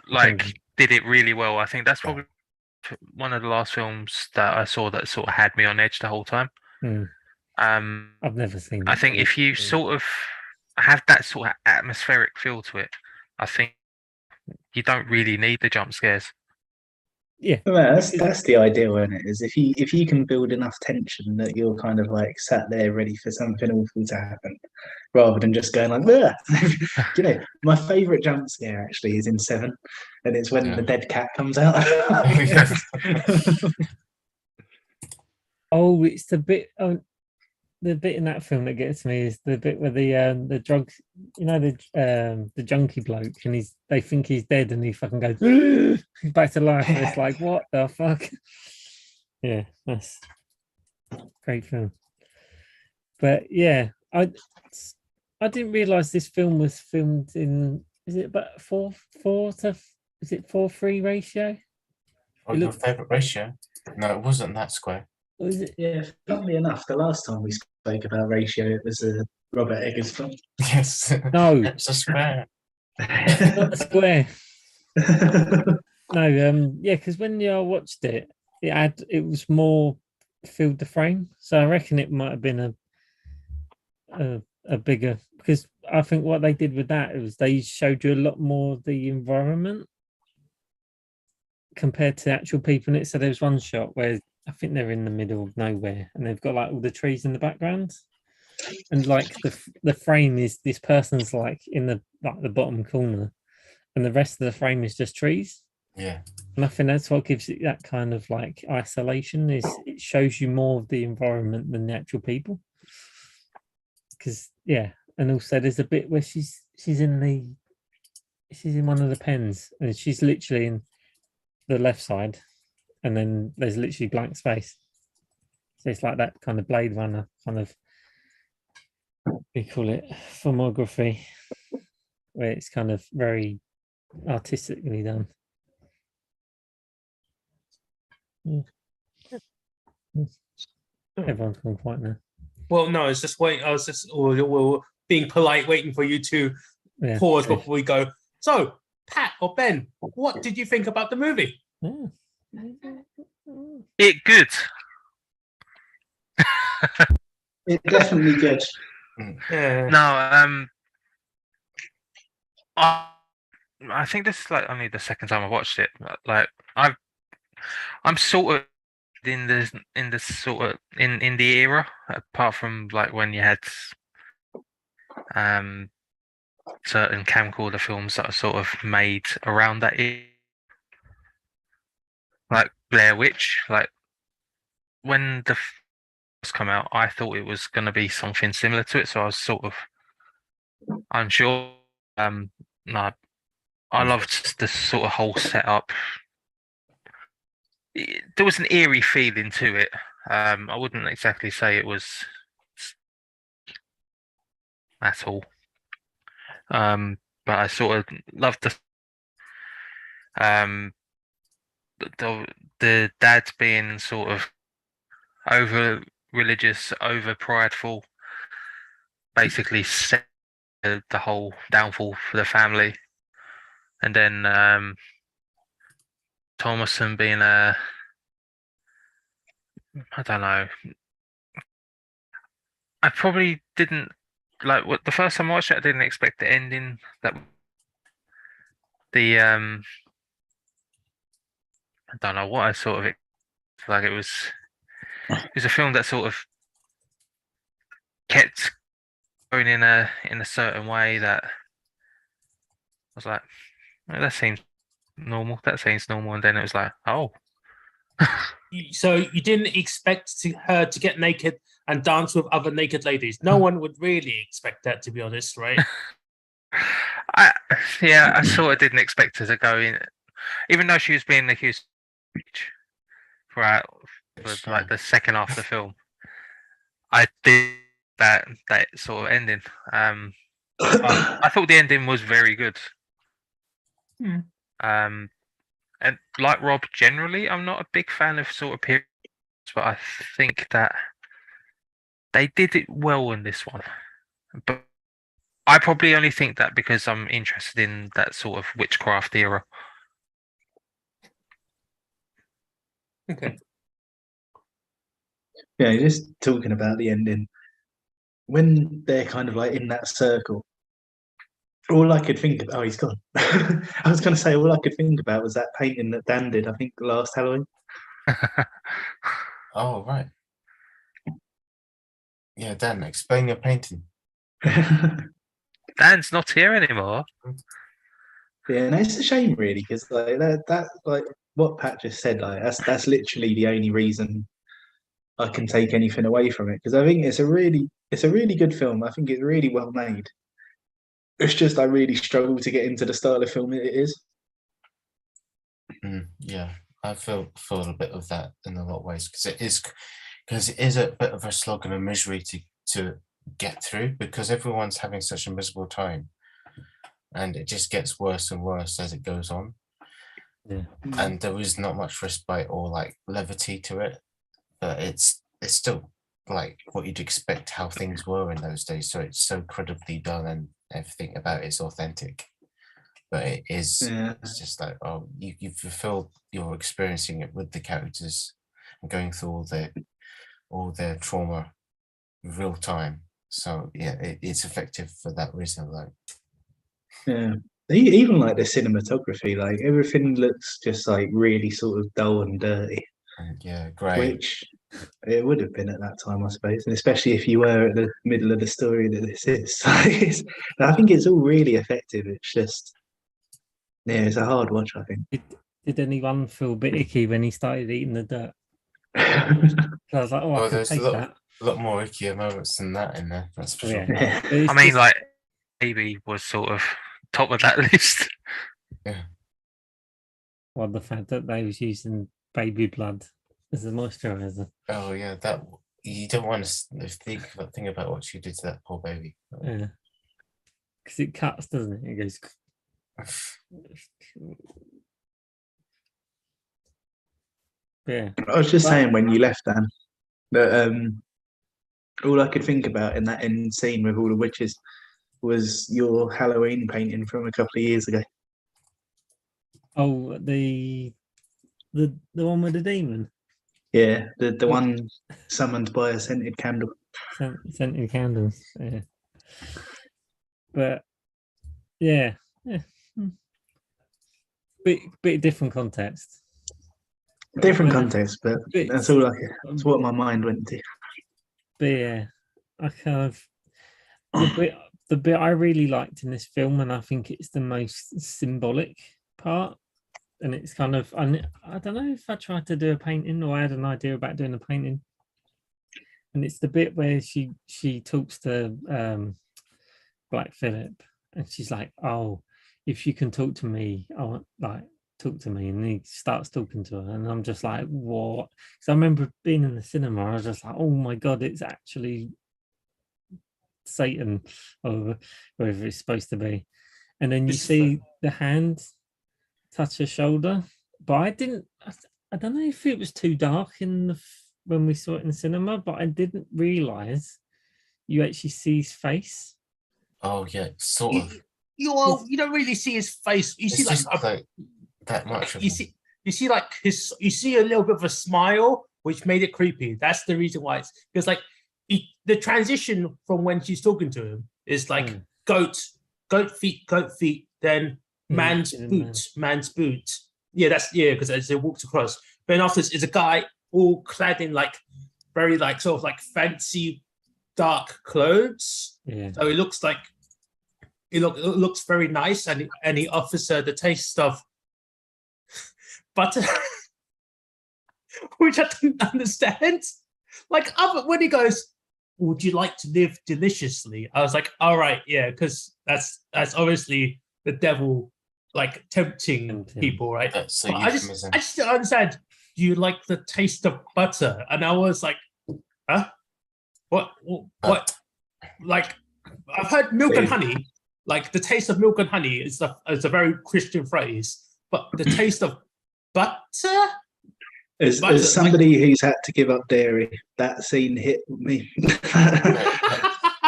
did it really well. I think that's probably one of the last films that I saw that sort of had me on edge the whole time. I've never seen it. I think if you sort of have that sort of atmospheric feel to it, I think you don't really need the jump scares. Yeah, well, that's the ideal, isn't it? Is if you can build enough tension that you're kind of like sat there ready for something awful to happen, rather than just going like, you know, my favourite jump scare actually is in 7, and it's when the dead cat comes out. Oh, it's the bit in that film that gets me is the bit where the drug, the junkie bloke, and they think he's dead, and he fucking goes back to life, and it's like, what the fuck? Yeah, that's great film. But yeah, I didn't realize this film was filmed in, is it about 4:3 ratio? What your favourite ratio? No, it wasn't that square. Or is it? Yeah, funnily enough, the last time we spoke about ratio, it was Robert Eggers film. Yes. No, It's a square. not square. No, yeah, because when I watched it, it was more filled the frame, so I reckon it might have been a bigger, because I think what they did with that was they showed you a lot more of the environment compared to actual people in it. So there was one shot where I think they're in the middle of nowhere and they've got like all the trees in the background, and like the frame is this person's like in the bottom corner, and the rest of the frame is just trees. Yeah. And I think that's what gives it that kind of like isolation, is it shows you more of the environment than the actual people. Because yeah, and also there's a bit where she's in She's in one of the pens, and she's literally in the left side, and then there's literally blank space. So it's like that kind of Blade Runner kind of, we call it filmography, where it's kind of very artistically done. Yeah. Everyone's gone quiet now. Well, no, it's just wait. I was just we're being polite, waiting for you to pause before we go. So, Pat or Ben, what did you think about the movie? It good. It's definitely good. No, I think this is like only the second time I watched it. Like I'm sort of in the sort of in the era, apart from like when you had certain camcorder films that are sort of made around that era, like Blair Witch. Like when the first come out, I thought it was going to be something similar to it, so I was sort of unsure. No, I loved the sort of whole setup. There was an eerie feeling to it. I wouldn't exactly say it was at all. But I sort of loved the dad being sort of over religious, over prideful, basically set the whole downfall for the family. And then Thomason being I don't know. I probably didn't like the first time I watched it. I didn't expect the ending. That the I don't know what I sort of like. It was a film that sort of kept going in a certain way that I was like, well, that seems normal. That seems normal, and then it was like, oh. So you didn't expect her to get naked and dance with other naked ladies? No one would really expect that, to be honest, right? I sort of didn't expect her to go in, even though she was being accused for like the second half of the film. I did that sort of ending. I thought the ending was very good. And like Rob, generally, I'm not a big fan of sort of periods, but I think that they did it well in this one. But I probably only think that because I'm interested in that sort of witchcraft era. Okay. Yeah, just talking about the ending. When they're kind of like in that circle, all I could think about, he's gone. I was going to say, all I could think about was that painting that Dan did, I think, last Halloween. Oh, right. Yeah, Dan, explain your painting. Dan's not here anymore. Yeah, and it's a shame, really, because like that, like what Pat just said, like that's literally the only reason I can take anything away from it. Because I think it's a really good film. I think it's really well made. It's just I really struggle to get into the style of film it is. Yeah, I feel a bit of that in a lot of ways because it is a bit of a slog and a misery to get through because everyone's having such a miserable time, and it just gets worse and worse as it goes on. Yeah. And there is not much respite or like levity to it, but it's still like what you'd expect how things were in those days. So it's so credibly done and everything about it's authentic. But it is it's just like, oh, you fulfill you're experiencing it with the characters and going through all their trauma real time. So yeah, it's effective for that reason alone. Yeah. Even like the cinematography, like everything looks just like really sort of dull and dirty. Yeah, great. Which it would have been at that time, I suppose, and especially if you were at the middle of the story that this is. I think it's all really effective. It's just, yeah, it's a hard watch, I think. Did anyone feel a bit icky when he started eating the dirt? So I was like, I can taste that. A lot more ickier moments than that in there, that's for sure. Yeah. I mean, like, Baby was sort of top of that list. Well, the fact that they was using baby blood as a moisturizer. Oh yeah, that you don't want to think about what she did to that poor baby. Yeah, because it cuts, doesn't it? It goes. Yeah. I was just saying when you left, Dan, that all I could think about in that end scene with all the witches was your Halloween painting from a couple of years ago. Oh, the one with the demon. Yeah, the one summoned by a scented candle. Scented candles. Yeah. But yeah. Bit different context. Different context, but that's all. That's what my mind went to. But yeah, I kind of the bit I really liked in this film, and I think it's the most symbolic part. And it's kind of I don't know if I tried to do a painting or I had an idea about doing a painting. And it's the bit where she talks to Black Phillip, and she's like, "Oh, if you can talk to me, I want talk to me." And he starts talking to her, and I'm just like, "What?" So I remember being in the cinema, I was just like, "Oh my god, it's actually Satan, or whoever it's supposed to be." And then you see the hand touch her shoulder, but I don't know if it was too dark when we saw it in the cinema, but I didn't realize you actually see his face. Oh yeah, sort of. You don't really see his face. You see like that much. You see like you see a little bit of a smile, which made it creepy. That's the reason why it's because like the transition from when she's talking to him is like goat feet, then man's boot. Yeah, because as it walks across. Then after is a guy all clad in like very like sort of like fancy dark clothes. Yeah. So it looks like it looks very nice, and he offers her the taste of butter, which I didn't understand. Like when he goes, "Would you like to live deliciously?" I was like, "All right, yeah," because that's obviously the devil like tempting people, right? So I just don't understand. Do you like the taste of butter? And I was like, huh? What? Like, I've heard milk and honey. Like the taste of milk and honey is a very Christian phrase, but the taste of butter. As somebody who's had to give up dairy, that scene hit me.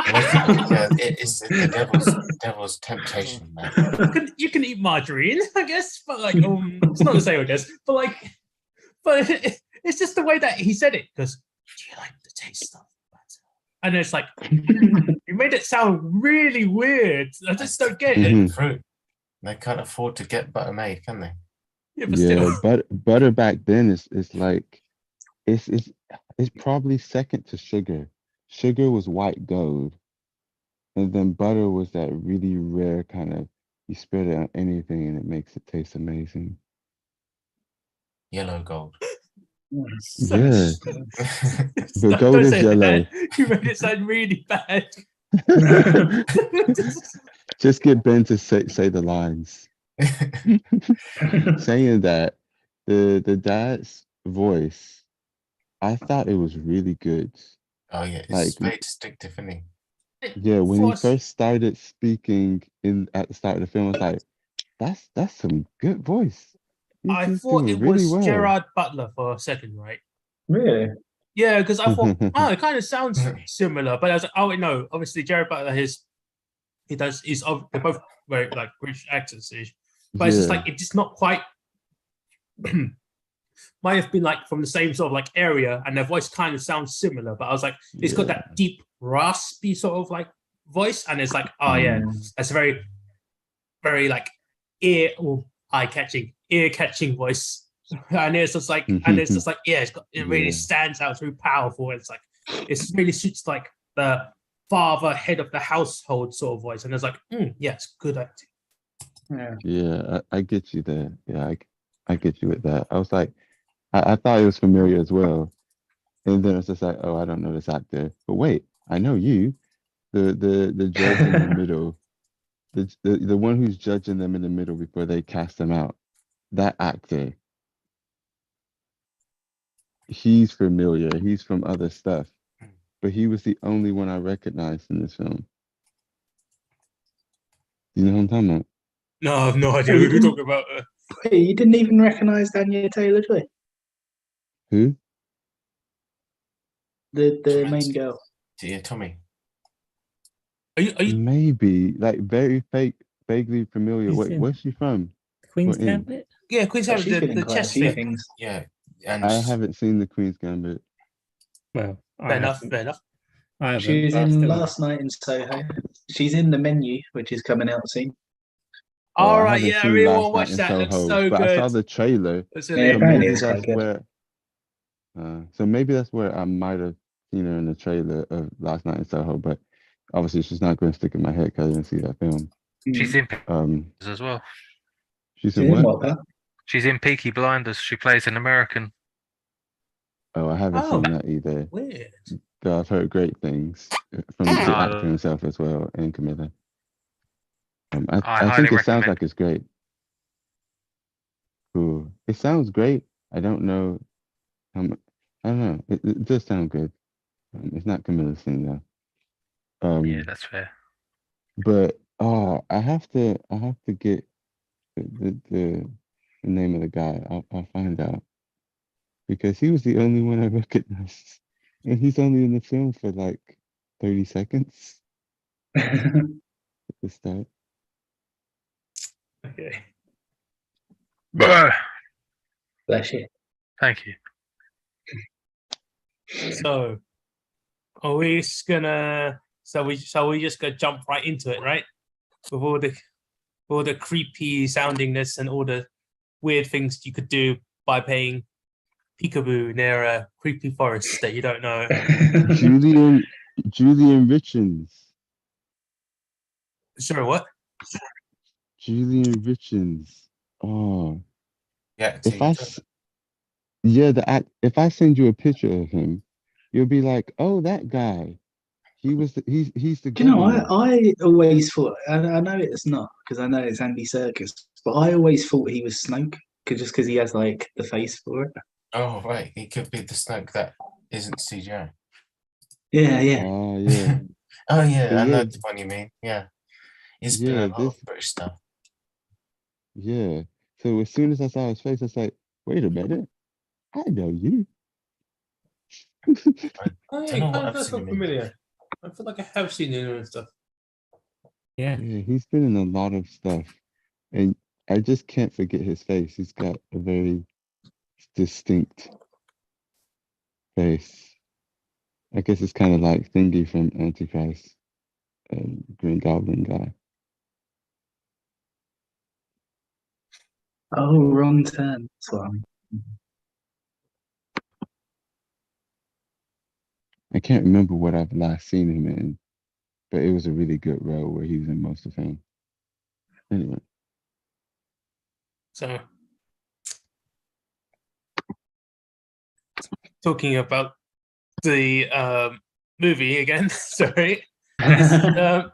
It's the devil's temptation, man. You can eat margarine, I guess, but like it's not the same, I guess. But it's just the way that he said it. Because do you like the taste of butter? And it's like you made it sound really weird. I just don't get it. Fruit. They can't afford to get butter made, can they? Yeah, but butter back then is like it's probably second to sugar. Sugar was white gold, and then butter was that really rare kind of, you spread it on anything and it makes it taste amazing. Yellow gold. Yeah, but gold is yellow. You made it sound really bad. Just get Ben to say the lines. Saying that, the dad's voice, I thought it was really good. Oh yeah, it's very distinctive, isn't he? Yeah, when he first started speaking at the start of the film, I was like, that's some good voice. I thought it was Gerard Butler for a second, right? Really? Yeah, because I thought, it kind of sounds similar, but I was like, oh no, obviously Gerard Butler he's they're both very like British actors, but it's just like it's just not quite. Might have been like from the same sort of like area, and their voice kind of sounds similar, but I was like, it's got that deep, raspy sort of like voice, and it's like, oh yeah, that's a very, very like ear catching voice, and it's just like, yeah, it really stands out, it's very powerful. It's like it really suits like the father, head of the household sort of voice, and it's like, yeah, it's good acting. Yeah, I get you there. Yeah, I get you with that. I was like, I thought it was familiar as well, and then it's just like, oh, I don't know this actor, but wait, I know you, the judge in the middle. the one who's judging them in the middle before they cast them out, that actor, he's familiar. He's from other stuff, but he was the only one I recognized in this film. You know what I'm talking about? No, I have no idea who you're talking about. Wait, you didn't even recognize Anya Taylor-Joy, Who? the main girl. Yeah, Tommy. Are you Maybe like very vaguely familiar. He's Wait, in where's she from? Queen's What in? Gambit? yeah, Queen's But Gambit, she's been in the quite a chess few thing. things. Yeah, and I haven't seen the Queen's Gambit. Well, Fair enough, fair enough. I haven't. She was but I've in still- Last Night in Soho. She's in The Menu, which is coming out soon. All I right, haven't yeah, I seen really Last want to watch Night in that. Looks Soho, so but I saw good. the trailer. That's Yeah, really So apparently maybe it's quite that's good. where. So maybe that's where I might have seen her in the trailer of Last Night in Soho, but obviously she's not going to stick in my head because I didn't see that film. She's in Um, as well. she's She's in in what? what, pal? She's in Peaky Blinders. She plays an American. Oh, I haven't Oh. seen that either. weird. Though I've heard great things from the actor himself as well and Camilla. I I highly think it sounds recommend. like it's great. Cool. It sounds great. I don't know. I don't know. It does sound good. It's not Camilla's thing though. Yeah, that's fair. But I have to get the name of the guy. I'll find out because he was the only one I recognized, and he's only in the film for like 30 seconds at the start. Okay. Bless you. Thank you. So, are we just gonna? So we just gonna jump right into it, right? With all the creepy soundingness and all the weird things you could do by paying peekaboo near a creepy forest that you don't know. Julian Richards. Sorry, what? Julian Richards. Oh, yeah. if if I send you a picture of him, you'll be like, oh, that guy. He's the Do you know, governor. I always thought, I know it's not, because I know it's Andy Serkis, but I always thought he was Snoke, just because he has, like, the face for it. Oh right, he could be the Snoke that isn't CGI. Yeah, yeah. Oh yeah. Oh yeah, But I know yeah, the one you mean. Yeah, he's yeah, been in a lot this of British stuff. yeah. So as soon as I saw his face, I was like, wait a minute, I know you. Oh Don't know what I've seen him in. familiar. I feel like I have seen him and stuff. Yeah. Yeah, he's been in a lot of stuff. And I just can't forget his face. He's got a very distinct face. I guess it's kind of like Thingy from Antichrist, Green Goblin guy. Oh, Wrong Turn. That's what I'm... I can't remember what I've last seen him in, but it was a really good role where he was in most of him. Anyway, So, talking about the movie again. Sorry, the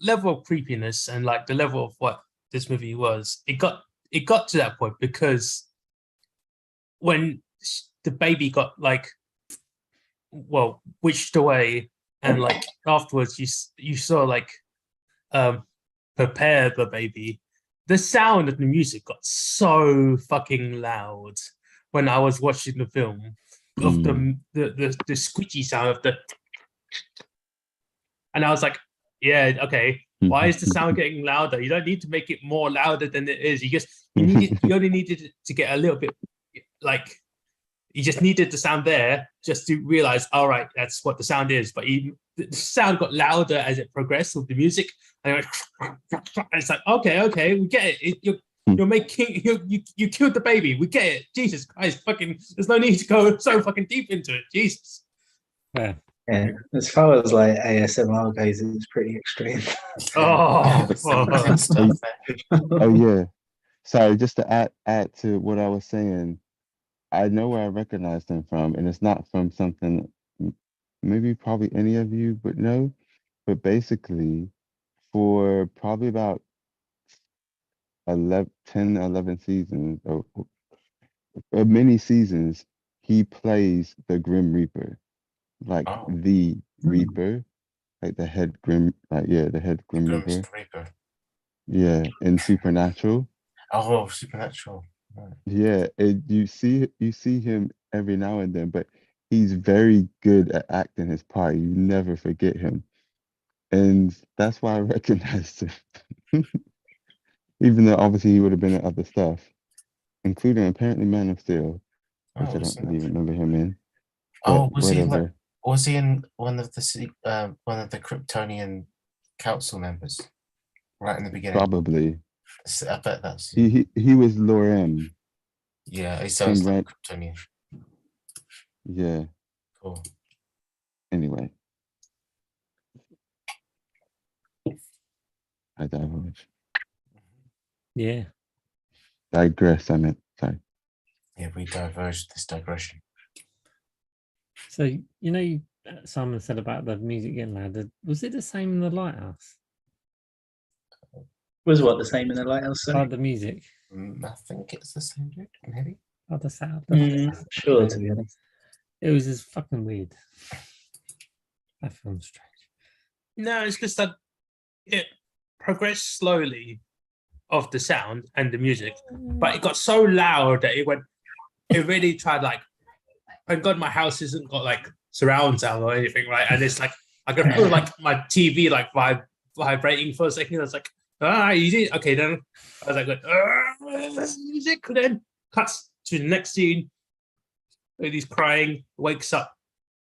level of creepiness and like the level of what this movie was. It got to that point because when the baby got like, well, witched away, and like afterwards you saw like prepare the baby. The sound of the music got so fucking loud when I was watching the film of the squeaky sound of the, and I was like, yeah, okay. Why is the sound getting louder? You don't need to make it more louder than it is. You only needed it to get a little bit like, you just needed the sound there just to realize, all right, that's what the sound is. But the sound got louder as it progressed with the music. And it's like, okay, we get it. You're making you killed the baby. We get it. Jesus Christ, fucking. There's no need to go so fucking deep into it. Jesus. Yeah. Yeah, as far as like ASMR goes, it's pretty extreme. Oh, oh yeah. Sorry, just to add to what I was saying, I know where I recognized him from, and it's not from something maybe probably any of you would know, but basically, for probably about 11 seasons or many seasons, he plays the Grim Reaper, like Oh, the Reaper, like the head Grim, like yeah, the head Grim Grim's Reaper, Reaper. yeah, in Supernatural. Oh, Supernatural. Right. Yeah, you see him every now and then, but he's very good at acting his part. You never forget him, and that's why I recognized him. Even though obviously he would have been in other stuff, including apparently Man of Steel, which Oh, I don't really remember him in. oh, But whatever. was he in one of the Kryptonian council members right in the beginning? Probably. I bet that's He was Lorem. yeah. He sounds like Right. Kryptonian. Yeah. Cool. Anyway, I diverge. Yeah. Digress. I meant. Sorry. Yeah, we diverged this digression. So Simon said about the music getting louder. Was it the same in the Lighthouse? Was what the same in the Lighthouse? Sorry? The music. I think it's the same dude, maybe. The sound. Sure, to be honest. It was just fucking weird. That film's strange. No, it's just that it progressed slowly of the sound and the music, but it got so loud that it really tried like, thank God my house isn't got like surround sound or anything, right? And it's like, I could feel like my TV like vibrating for a second. I was like, you did? Okay, then. I was like, music, then cuts to the next scene. He's crying, wakes up.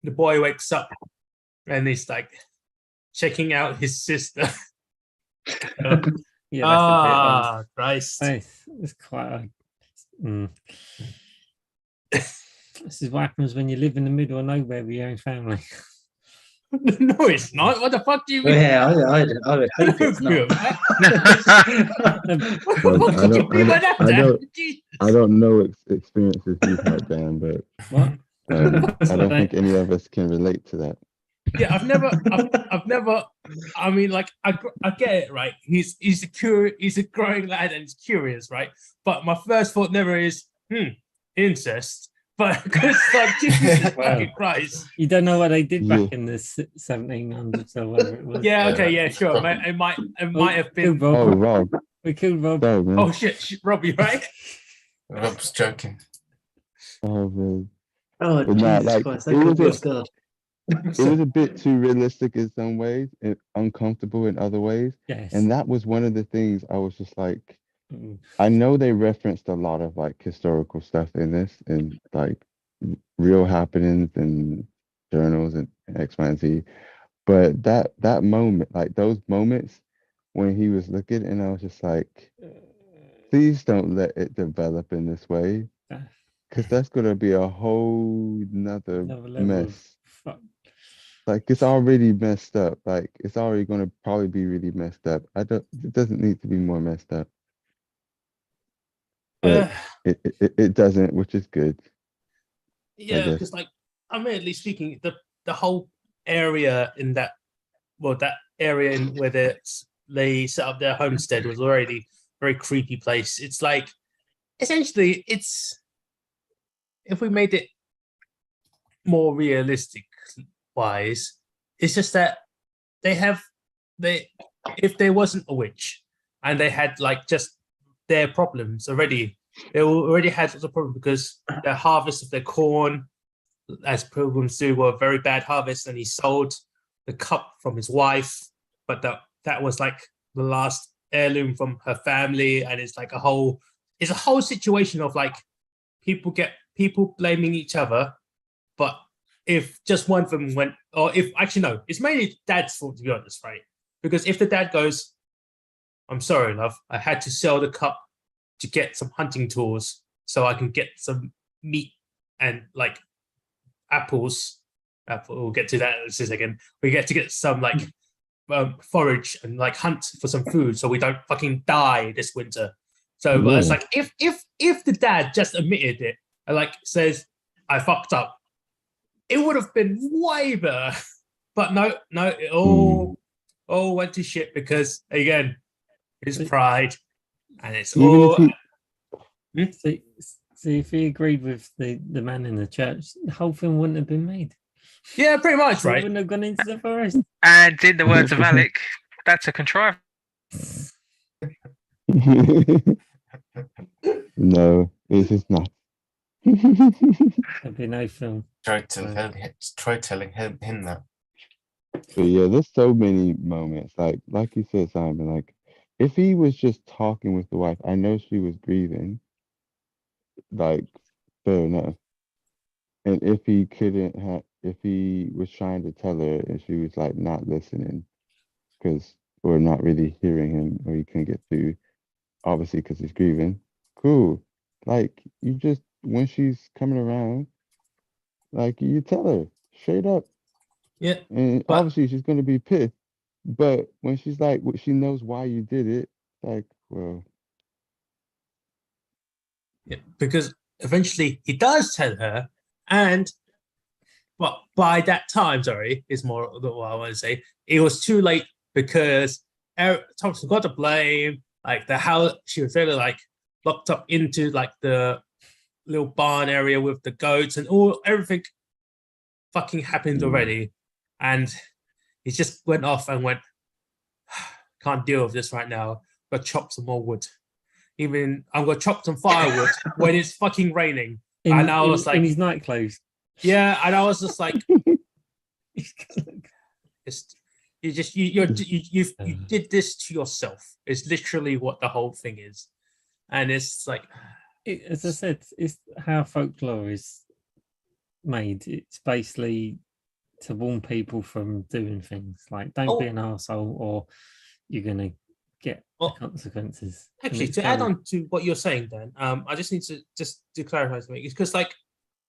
The boy wakes up and he's like checking out his sister. Yeah, that's Christ. It's quite This is what happens when you live in the middle of nowhere with your own family. No, it's not. What the fuck do you mean? Yeah, I would hope it's not. I don't know experiences you've had, Dan, but what? I don't think any of us can relate to that. Yeah, I've never. I mean, like, I get it, right? He's a growing lad and he's curious, right? But my first thought never is, incest. But because like Jesus fucking Christ, you don't know what they did back in the 1700s or whatever it was. Yeah, okay, yeah, sure. It might have been. Rob. We killed Rob. Sorry, shit, Rob, you right? Rob's joking. Oh man. Oh, But Jesus Christ! God. It was a bit too realistic in some ways and uncomfortable in other ways. Yes. And that was one of the things I was just like, I know they referenced a lot of like historical stuff in this and like real happenings and journals and X, Y, and Z. But that moment, like those moments when he was looking, and I was just like, please don't let it develop in this way. Because that's gonna be a whole nother mess. Like it's already messed up. Like it's already gonna probably be really messed up. It doesn't need to be more messed up. But it doesn't, which is good. Yeah, because like admittedly speaking, the whole area in that area in where they set up their homestead was already a very creepy place. It's like essentially if we made it more realistic wise, it's just that if there wasn't a witch and they had like just their problems already, they already had lots of problems because the harvest of their corn, as pilgrims do, were a very bad harvest, and he sold the cup from his wife, but that was like the last heirloom from her family, and it's like a whole situation of like people blaming each other, but if just one of them went, or if actually no, it's mainly dad's fault, to be honest, right? Because if the dad goes, I'm sorry, love, I had to sell the cup to get some hunting tools so I can get some meat and like apples. We'll get to that in a second. We get to get some like forage and like hunt for some food so we don't fucking die this winter. So it's like if the dad just admitted it and like says, I fucked up, it would have been way better. But no, it all went to shit because again, it's pride, and it's all. See, if he agreed with the man in the church, the whole film wouldn't have been made. Yeah, pretty much, right? He wouldn't have gone into the forest. And in the words of Alec, that's a contrivance. No, it is not. There'd be no film. Try telling him that. But yeah, there's so many moments. Like you said, Simon, like if he was just talking with the wife, I know she was grieving. Like, fair enough. And if he couldn't have, if he was trying to tell her and she was like not listening, or not really hearing him, or he couldn't get through, obviously because he's grieving. Cool. Like you just when she's coming around, like you tell her straight up. Yeah. And obviously she's gonna be pissed. But when she's like, she knows why you did it. Like, well. Yeah, because eventually he does tell her, and well, by that time, sorry, is more what I want to say. It was too late because Thompson got to blame. Like the house, she was really like locked up into like the little barn area with the goats and everything fucking happened already. And he just went off and went, can't deal with this right now. Got chop some more wood. I'm gonna chop some firewood when it's fucking raining. And I was like, in his night clothes. Yeah, and I was just like, you did this to yourself. It's literally what the whole thing is, and it's like, as I said, it's how folklore is made. It's basically to warn people from doing things like don't be an arsehole or you're gonna get consequences. Actually, to add on to what you're saying, Dan, I just need to clarify something. It's because like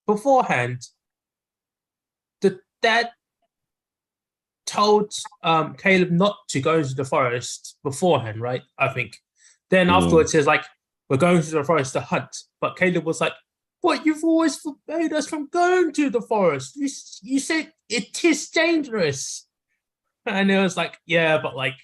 beforehand, the dad told Caleb not to go into the forest beforehand, right? I think. Then afterwards, he's like, "We're going to the forest to hunt," but Caleb was like, "But you've always forbade us from going to the forest. You said it is dangerous," and it was like, "Yeah, but like."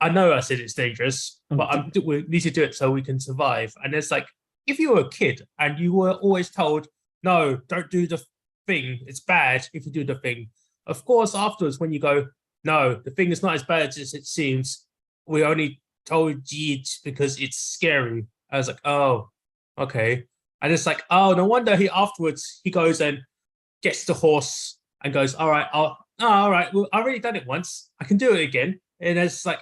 I know I said it's dangerous, but we need to do it so we can survive. And it's like, if you were a kid and you were always told, no, don't do the thing. It's bad if you do the thing. Of course, afterwards, when you go, no, the thing is not as bad as it seems. We only told you because it's scary. I was like, oh, okay. And it's like, oh, no wonder he goes and gets the horse and goes, all right, all right. Well, I've already done it once. I can do it again. And it's like,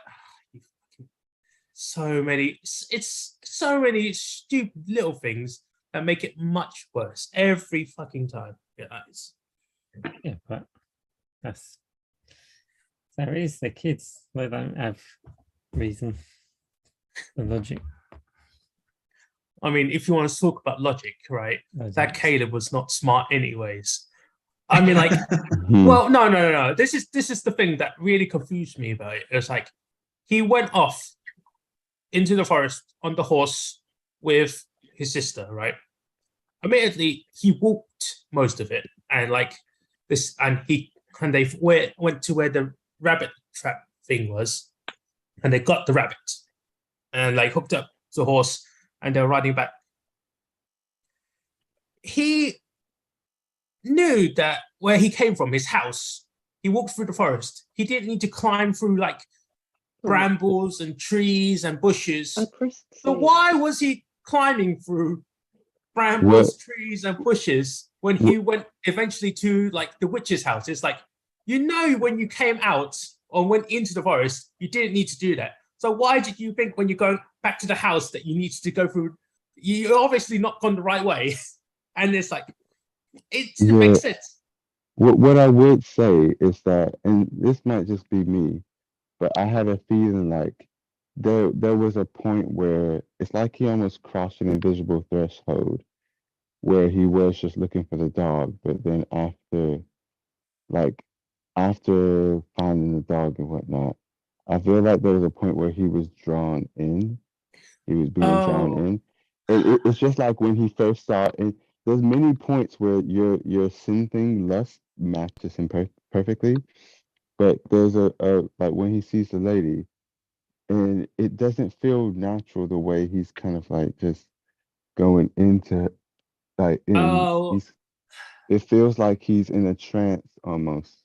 so many stupid little things that make it much worse every fucking time. Yeah, but that's there is the kids. They don't have reason and logic. I mean, if you want to talk about logic, right? That Caleb was not smart anyways. I mean, like, well, no. This is the thing that really confused me about it. It's like he went off into the forest on the horse with his sister, right? Immediately, he walked most of it, and like this, and they went to where the rabbit trap thing was, and they got the rabbit, and like hooked up the horse, and they're riding back. He knew that where he came from, his house, he walked through the forest. He didn't need to climb through like brambles and trees and bushes. So why was he climbing through brambles, trees, and bushes when he went eventually to like the witch's house? It's like, when you came out or went into the forest, you didn't need to do that. So why did you think when you go back to the house that you needed to go through? You're obviously not gone the right way. And it's like, it makes sense. What I would say is that, and this might just be me, but I had a feeling like there was a point where it's like he almost crossed an invisible threshold where he was just looking for the dog, but then after finding the dog and whatnot, I feel like there was a point where he was drawn in. He was being drawn in. It's just like when he first saw it. there's many points where your sin thing lust matches him perfectly, but there's a like when he sees the lady, and it doesn't feel natural the way he's kind of like just going into like in Oh, he's it feels like he's in a trance almost.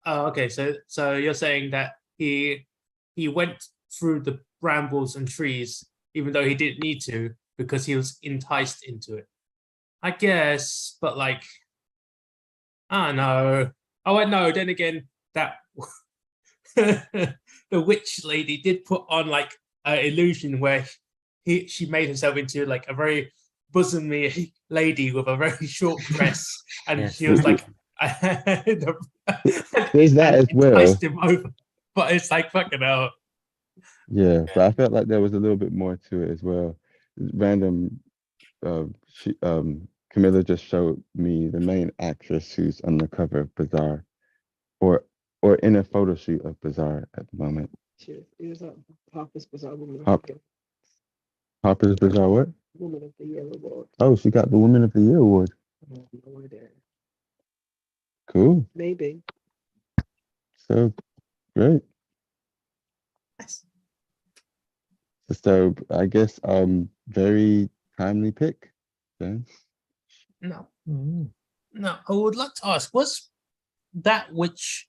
oh, okay. So you're saying that he went through the brambles and trees even though he didn't need to because he was enticed into it. I guess, but like, I don't know. Oh, I know. Then again, that the witch lady did put on like an illusion where she made herself into like a very bosomy lady with a very short dress, and Yes. she was like, There's that as well. enticed him over. But it's like fucking hell. Yeah, but I felt like there was a little bit more to it as well. Random, Camilla just showed me the main actress who's on the cover of Bazaar, or in a photo shoot of Bazaar at the moment. It was at Harper's Bazaar Woman of Hop- the Year. Harper's Bazaar, what? Woman of the Year award. Oh, she got the Woman of the Year award. I have no idea. Cool. Maybe. So great. So I guess very timely pick. Then. No, Mm. no. I would like to ask: was that witch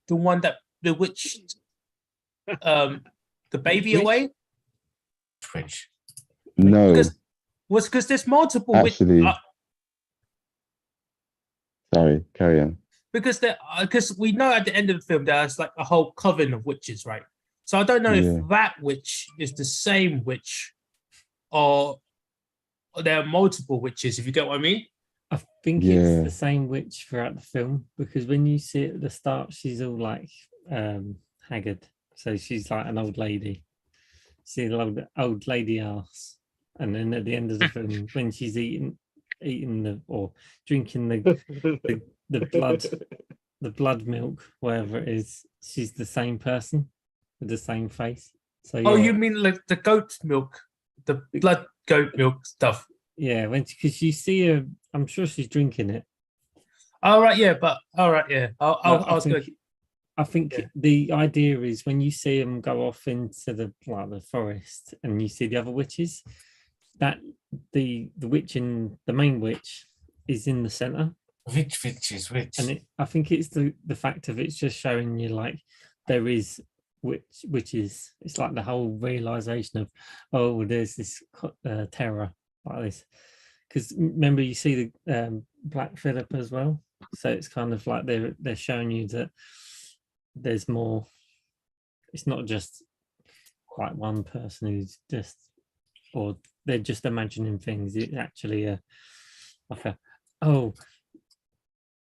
the one that bewitched the baby away? Twitch. No, Because there's multiple actually. Sorry, carry on. because we know at the end of the film there's like a whole coven of witches, right? So I don't know if that witch is the same witch or there are multiple witches, if you get what I mean. I think it's the same witch throughout the film, because when you see it at the start, she's all like haggard. So she's like an old lady. See the old lady ass. And then at the end of the film, when she's eating or drinking the blood milk, whatever it is, she's the same person with the same face. So Oh, you mean like the goat milk, the blood goat milk stuff? Yeah, because you see her, I'm sure she's drinking it. All right, yeah, but all right, yeah. I was good. I think the idea is when you see them go off into the forest and you see the other witches, that the witch in the main witch is in the center. Which is which? And I think it's the fact of it's just showing you like there is witches. It's like the whole realization of, oh, there's this terror like this. Because remember, you see the Black Phillip as well. So it's kind of like they're showing you that there's more. It's not just like one person who's just, or they're just imagining things. It's actually like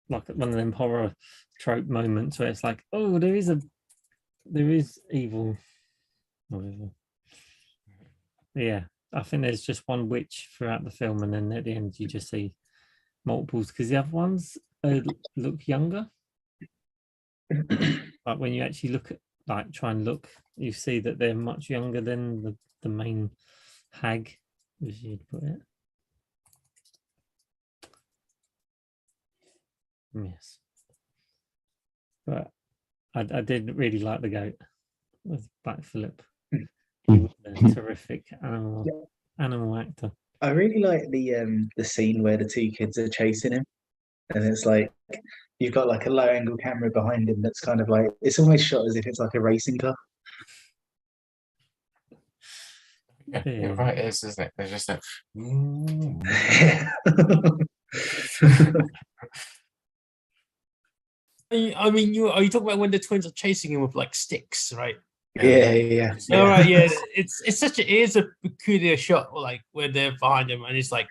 one of them horror trope moments where it's like, oh, there is evil. Whatever. Yeah, I think there's just one witch throughout the film, and then at the end you just see multiples because the other ones look younger. But when you actually look at, try and look, you see that they're much younger than the main hag, as you'd put it. Yes, but I did really like the goat with Black Phillip. He was a terrific animal actor. I really like the scene where the two kids are chasing him, and it's like you've got like a low angle camera behind him that's kind of like it's almost shot as if it's like a racing car. Yeah, you're right, it is, isn't it? There's just a I mean, are you talking about when the twins are chasing him with like sticks, right? Yeah. All right, yeah. It is a peculiar shot, like where they're behind him, and it's like,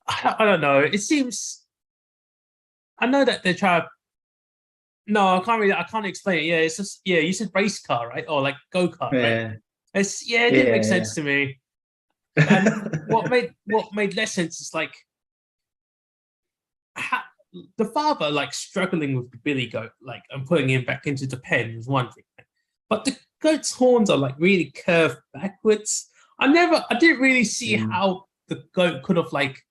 I don't know. It seems, I know that they're trying. No, I can't explain it. Yeah, it's just you said race car, right? Or like go kart, right? It didn't make sense to me. And what made less sense is like the father like struggling with the billy goat, like and putting him back into the pen was one thing, but the goat's horns are like really curved backwards. I didn't really see how the goat could have like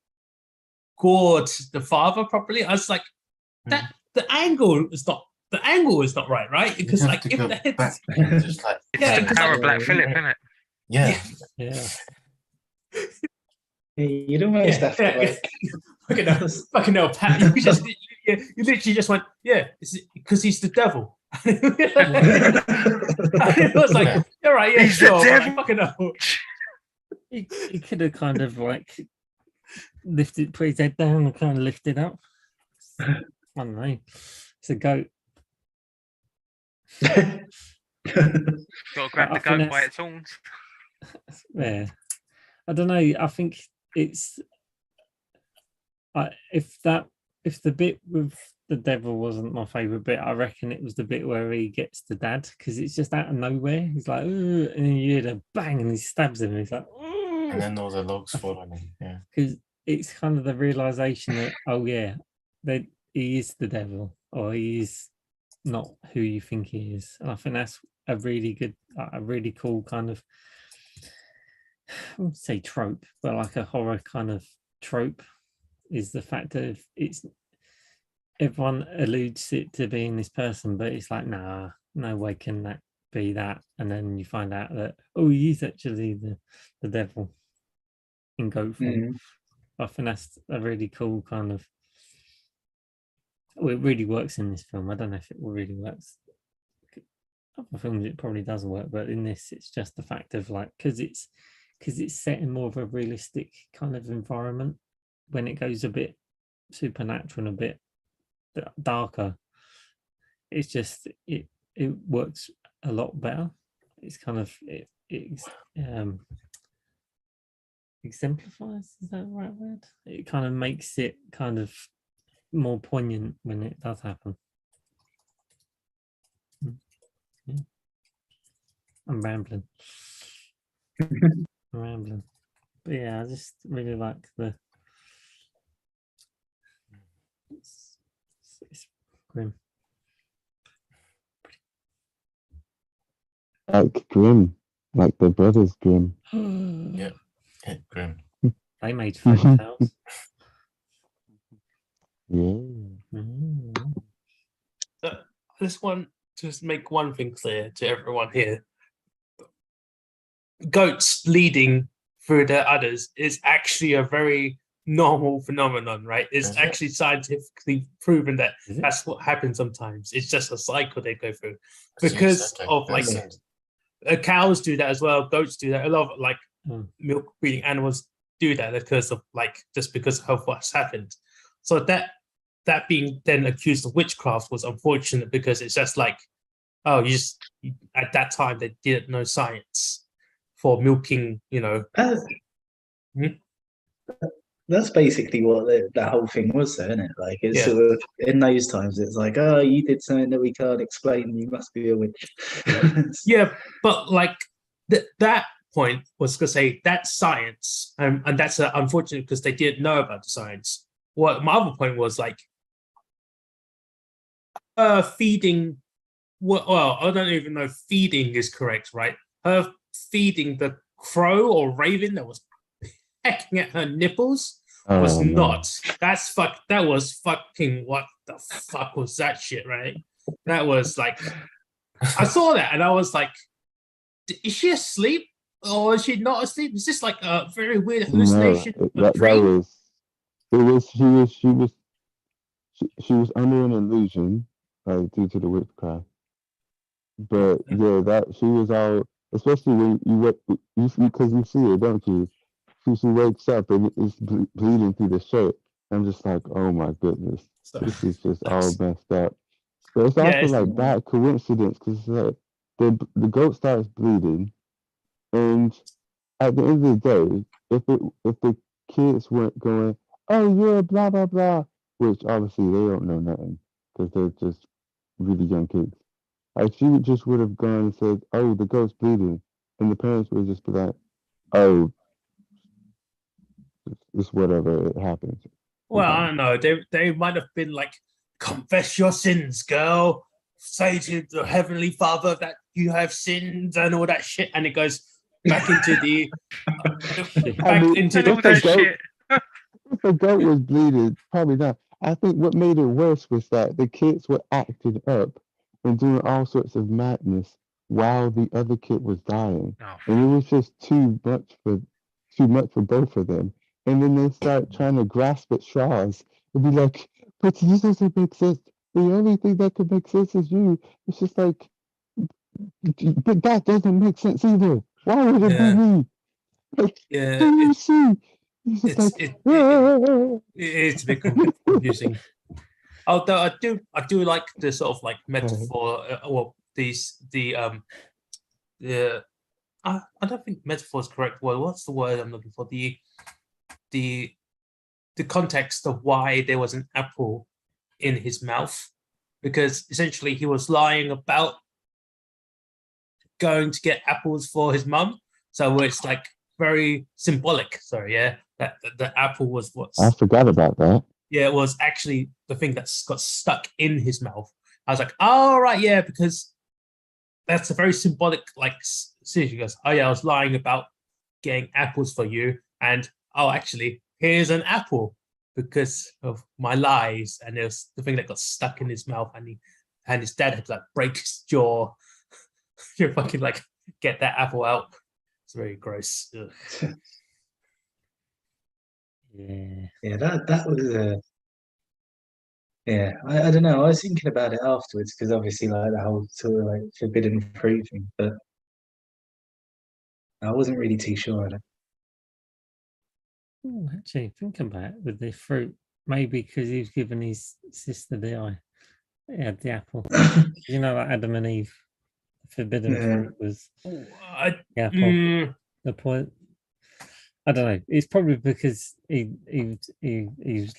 gored the father properly. I was like, that the angle is not right? Because like if the head's just like it's the power of Black Phillip, isn't it? yeah. You'd almost have to like fucking hell, Pat. You literally just went, it's because he's the devil. It was like, all right, He's sure, the devil. fucking hell. He could have kind of like put his head down and kind of lifted up. I don't know. It's a goat. Got to grab the goat by its horns. Yeah, I don't know. I think it's if the bit with the devil wasn't my favorite bit, I reckon it was the bit where he gets the dad, because it's just out of nowhere. He's like, "Ooh," and then you hear the bang, and he stabs him. And he's like, "Ooh." And then all the logs fall on him. Yeah, because it's kind of the realization that that he is the devil, or he is not who you think he is. And I think that's a really good, a really cool kind of, I wouldn't say trope, but like a horror kind of trope, is the fact that it's everyone alludes it to being this person, but it's like, nah, no way can that be that. And then you find out that he's actually the devil in goat form. I think that's a really cool kind of, it really works in this film. I don't know if it really works. Other films it probably doesn't work, but in this it's just the fact of like, because it's set in more of a realistic kind of environment. When it goes a bit supernatural and a bit darker, it's just it works a lot better. It's kind of it exemplifies, is that the right word? It kind of makes it kind of more poignant when it does happen. Yeah. I'm rambling. But yeah, I just really like the it's grim. Like Grimm, like the brothers Grimm. yeah, grim. They made fairy tales. I just want to make one thing clear to everyone here. Goats bleeding through their udders is actually a very normal phenomenon, right? It's actually scientifically proven that that's what happens sometimes. It's just a cycle they go through because of like cows do that as well. Goats do that. A lot of like milk breeding animals do that because of like just because of what's happened. So that being then accused of witchcraft was unfortunate because it's just like, at that time they didn't know science for milking, That's basically what that whole thing was, though, isn't it? Like, it's sort of, in those times, it's like, you did something that we can't explain, you must be a witch. Yeah, but like that point was to say that's science, and that's unfortunate because they didn't know about the science. What my other point was like, feeding. Well, I don't even know if feeding is correct, right? Her feeding the crow or raven that was pecking at her nipples was not. That was fucking, what the fuck was that shit, right? That was like, I saw that and I was like, is she asleep or is she not asleep? Is this like a very weird hallucination? She was under an illusion due to the witchcraft. But that she was all, especially when you because you see it, don't you? She wakes up and it's bleeding through the shirt. I'm just like, oh my goodness, this is just all messed up. But it's also like bad coincidence because like the goat starts bleeding, and at the end of the day, if the kids weren't going, oh yeah, blah blah blah, which obviously they don't know nothing because they're just really young kids. Like she would have gone and said, "Oh, the goat's bleeding," and the parents would just be like, "Oh, it's whatever, it happens." Well, I don't know. They might have been like, "Confess your sins, girl. Say to the Heavenly Father that you have sinned and all that shit." And it goes, back into the I mean, And all if the that goat, shit. if the goat was bleeding, probably not. I think what made it worse was that the kids were acting up and doing all sorts of madness while the other kid was dying, Oh, and it was just too much for both of them. And then they start trying to grasp at straws and be like, "But this doesn't make sense. The only thing that could make sense is you." It's just like, but that doesn't make sense either. Why would it be Yeah. me? Like, Yeah, do you see? It's just it's like, it's a bit confusing. Although I do like the sort of like metaphor, or the I don't think metaphor is correct word. What's the word I'm looking for? The context of why there was an apple in his mouth, because essentially he was lying about going to get apples for his mum. So it's like very symbolic. Sorry, yeah, that the apple was I forgot about that. yeah, it was actually the thing that's got stuck in his mouth. I was like, oh, right, yeah, because that's a very symbolic, like, situation. He goes, oh, yeah, I was lying about getting apples for you. And, oh, actually, here's an apple because of my lies. And it was the thing that got stuck in his mouth. And his dad had to, like, break his jaw. You're fucking, like, get that apple out. It's very gross. Ugh. Yeah, that was yeah. I don't know. I was thinking about it afterwards because obviously, like the whole sort of like forbidden fruit thing, but I wasn't really too sure on it. Oh, actually, thinking about it with the fruit, maybe because he was giving his sister the eye. He had the apple. You know, like Adam and Eve, forbidden fruit was the apple. The point. I don't know. It's probably because he was,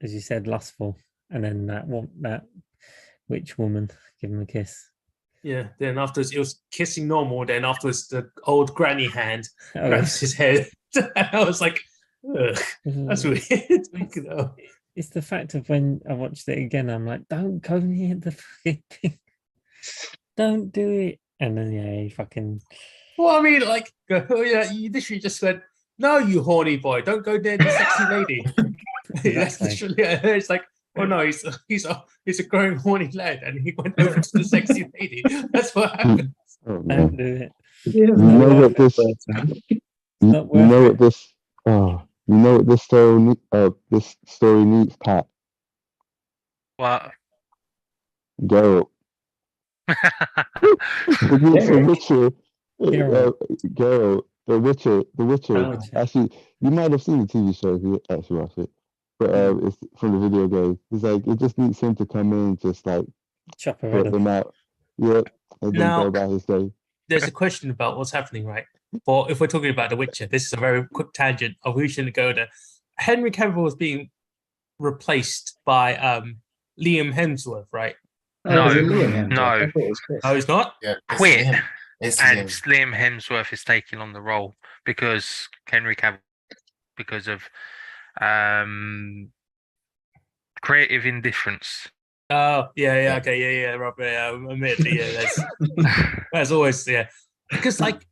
as you said, lustful, and then that witch woman gave him a kiss. Yeah, then afterwards it was kissing normal. Then afterwards the old granny hand Oh, grabs his head. I was like, ugh, that's weird. You know. It's the fact of when I watched it again, I'm like, don't go near the fucking thing. Don't do it. And then yeah, he fucking. Well, I mean, like, oh, yeah, you literally just went, no, you horny boy, don't go near the sexy lady. That's literally it's like, oh no, he's a growing horny lad, and he went over to the sexy lady. That's what happened. Oh, Don't do it. Yeah, You know what this? not worth You know what this story needs, Pat. what? Geralt. It needs The Witcher. Geralt, The Witcher. Witcher. Actually, you might have seen the TV show if you actually watch it, but it's from the video game. It's like it just needs him to come in, just like Chop her put head them off. out, yeah, and then Now- go about his day. There's a question about what's happening, right? But if we're talking about The Witcher, this is a very quick tangent of who shouldn't go there. Henry Cavill was being replaced by Liam Hemsworth, right? No, was it Liam Hemsworth? no. I thought it was Chris. Oh, he's not? Yeah, it's Quit. Liam. It's And Liam. Liam Hemsworth is taking on the role because Henry Cavill, because of creative indifference. Oh, yeah, okay, yeah, Robert, yeah, admittedly, yeah, that's always, yeah. Because, like,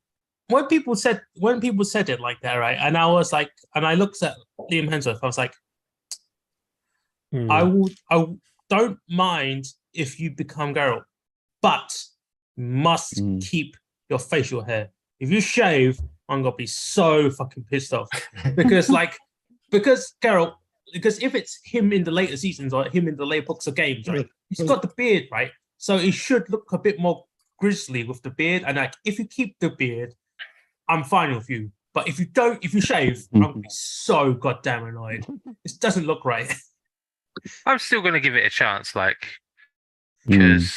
when people said it like that, right, and I was like, and I looked at Liam Hemsworth, I was like, I don't mind if you become Geralt, but you must keep your facial hair. If you shave, I'm gonna be so fucking pissed off because Geralt, because if it's him in the later seasons or him in the later books or games, right, he's got the beard, right, so he should look a bit more grisly with the beard. And like, if you keep the beard, I'm fine with you. But if you don't, if you shave, I'm gonna be so goddamn annoyed. This doesn't look right. I'm still going to give it a chance, like, because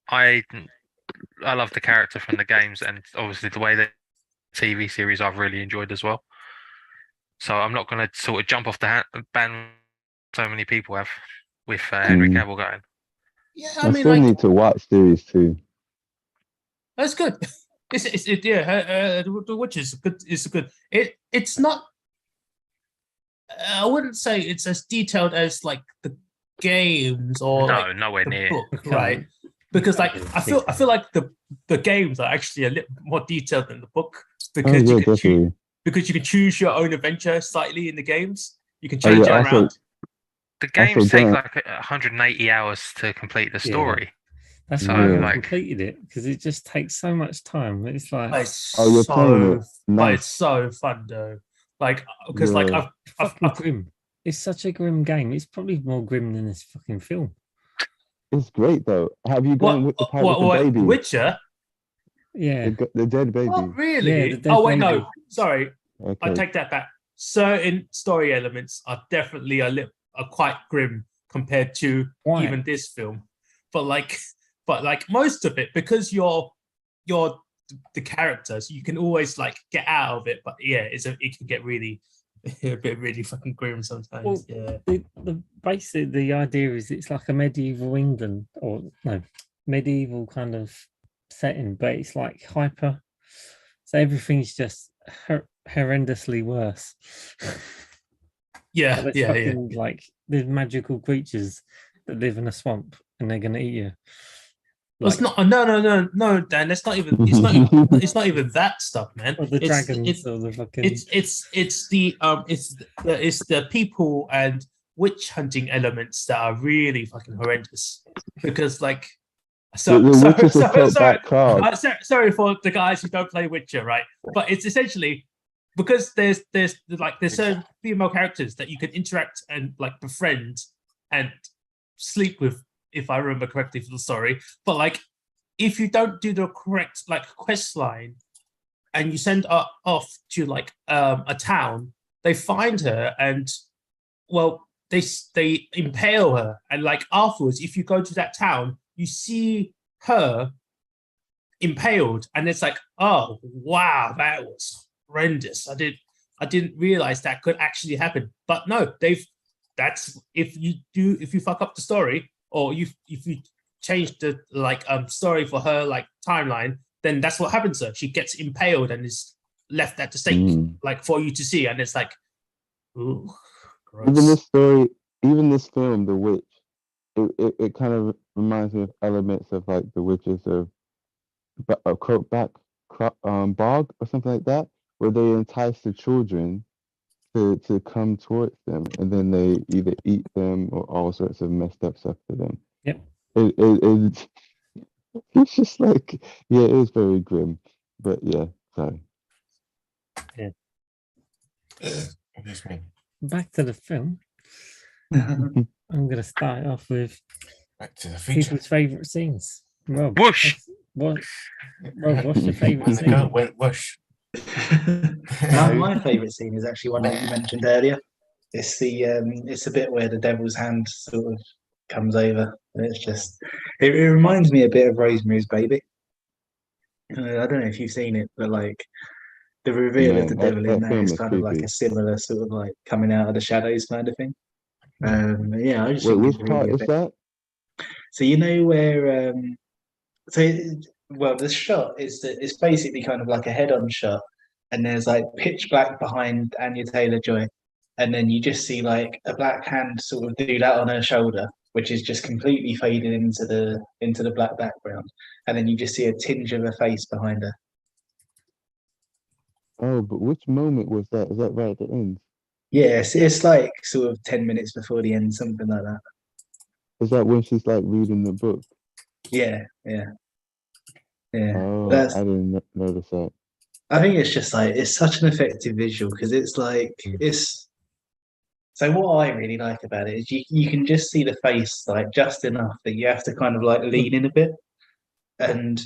I love the character from the games, and obviously the way the TV series I've really enjoyed as well. So I'm not going to sort of jump off the band so many people have with Henry Cavill going. Yeah, I still need to watch series 2. That's good. The Witcher is good. It's good. It's not. I wouldn't say it's as detailed as like the games or No, like nowhere the near. book, right? because like I feel like the games are actually a little more detailed than the book Oh because yeah, you can choose, definitely. because you can choose your own adventure slightly in the games. You can change it around. The Also, games take don't- like 180 hours to complete the story. That's So, why I haven't like- completed it, because it just takes so much time. It's But like it's Oh, you're playing it. but Nice. it's so fun though. Like because like Yeah. fucking grim. It's such a grim game. It's probably more grim than this fucking film. It's great though. Have you gone with the part with the baby? Witcher? Yeah. The dead baby. What really? Yeah, the dead Oh wait, baby. no. Sorry, I Okay. take that back. Certain story elements are definitely are quite grim compared to Why? even this film. But like most of it, because you're the characters, you can always like get out of it. But yeah, it can get really a bit really fucking grim sometimes. Well, yeah. The idea is it's like a medieval England, or no, medieval kind of setting, but it's like hyper. So everything's just horrendously worse. Yeah, There's yeah, yeah. fucking, like there's magical creatures that live in a swamp and they're gonna eat you. Well, it's Like- no, Dan. It's not even. It's not even that stuff, man. or the It's- dragons it's- or the fucking it's the people and witch hunting elements that are really fucking horrendous because like The witches have kept that crowd. sorry for the guys who don't play Witcher, right? But it's essentially because there's certain female characters that you can interact and like befriend and sleep with, if I remember correctly from the story. But like if you don't do the correct like quest line and you send her off to like a town, they find her and well they impale her, and like afterwards if you go to that town you see her impaled and it's like, oh wow, that was horrendous. I didn't realize that could actually happen. But no, that's if you fuck up the story or if you change the like story for her like timeline, then that's what happens to her. She gets impaled and is left at the stake like for you to see, and it's like, ooh, gross. Even this film, The Witch, it kind of reminds me of elements of like the witches of Croakback Bog or something like that, where they entice the children to come towards them, and then they either eat them or all sorts of messed up stuff to them. Yep. It's just like, yeah, it is very grim, but yeah, sorry. Excuse me. back to the film. I'm gonna start off with Back to the future. people's favourite scenes. Rob, Whoosh! Rob, what's your favourite When the girl scene? went whoosh. My favourite scene is actually one that you mentioned earlier. It's the bit where the devil's hand sort of comes over, and it's just it reminds me a bit of Rosemary's Baby. I don't know if you've seen it, but like the reveal of the devil in that is kind of like a similar sort of like coming out of the shadows kind of thing. Yeah, I just Wait, think which it's part really is that? So you know where the shot is that it's basically kind of like a head-on shot, and there's like pitch black behind Anya Taylor-Joy, and then you just see like a black hand sort of do that on her shoulder, which is just completely faded into the black background, and then you just see a tinge of her face behind her. Oh, but which moment was that? Is that right at the end? Yes, it's like sort of 10 minutes before the end, something like that. Is that when she's like reading the book? Yeah. Oh, That's, I didn't notice that. I think it's just like it's such an effective visual because it's like it's. So what I really like about it is you can just see the face like just enough that you have to kind of like lean in a bit, and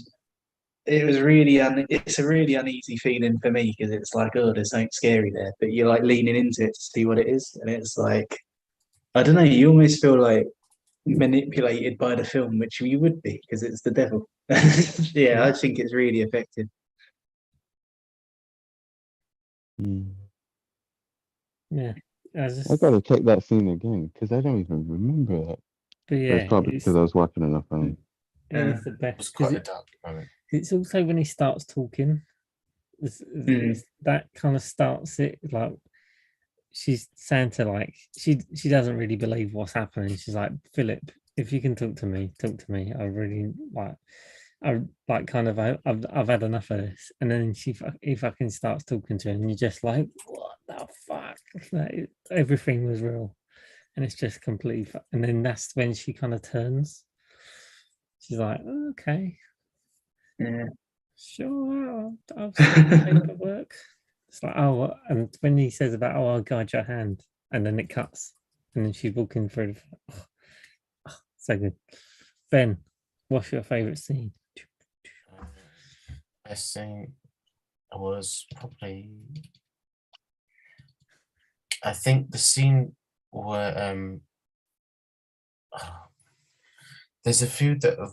it was really it's a really uneasy feeling for me because it's like, oh, there's something scary there, but you're like leaning into it to see what it is, and it's like, I don't know, you almost feel like manipulated by the film, which you would be because it's the devil. Yeah, I think it's really effective. Yeah, I gotta check that scene again because I don't even remember that. But But yeah, it's probably because I was watching enough on it. it's the It was best quite because a dark moment. it's also when he starts talking. That kind of starts it. Like she's saying to like she doesn't really believe what's happening. She's like, Philip, if you can talk to me, talk to me. I really like. I like kind of. I've had enough of this. And then he fucking starts talking to her, and you're just like, what the fuck? Like, everything was real, and it's just complete. And then that's when she kind of turns. She's like, okay, Yeah. sure, I'll sign the paperwork. It's like, oh, and when he says about, oh, I'll guide your hand, and then it cuts, and then she's walking through. So good. Ben, what's your favorite scene? Best thing was probably, I think the scene where there's a few that have,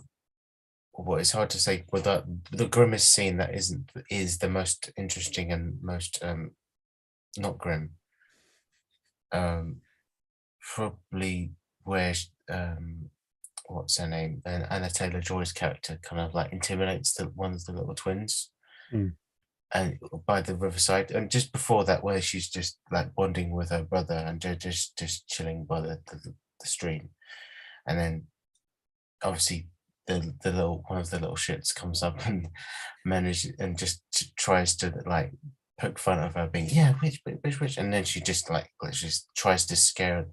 well, it's hard to say, but the grimmest scene that is the most interesting and most not grim. Probably where what's her name? And Anna Taylor-Joy's character kind of like intimidates one of the little twins. And by the riverside, and just before that, where she's just like bonding with her brother and they're just chilling by the stream, and then obviously the little one of the little shits comes up and just tries to like poke fun of her being witch, and then she just tries to scare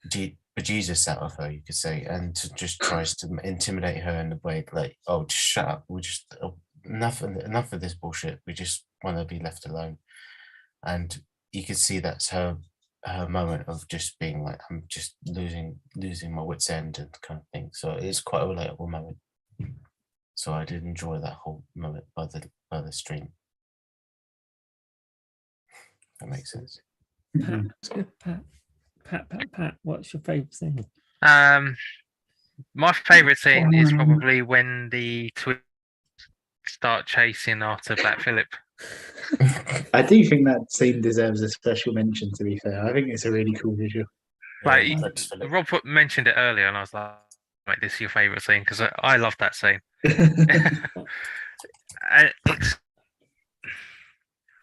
the bejesus out of her, you could say, and just tries to intimidate her in a way like, oh, just shut up, we just enough of this bullshit, we just want to be left alone. And you could see that's her moment of just being like, I'm just losing my wits end and kind of thing. So it's quite a relatable moment. So I did enjoy that whole moment by the stream. That makes sense. Pat, what's your favorite scene? My favorite scene is probably when the twins start chasing after Black Phillip. I do think that scene deserves a special mention, to be fair. I think it's a really cool visual. Like, Rob mentioned it earlier, and I was like, "Mate, this is your favorite scene," because I love that scene. It's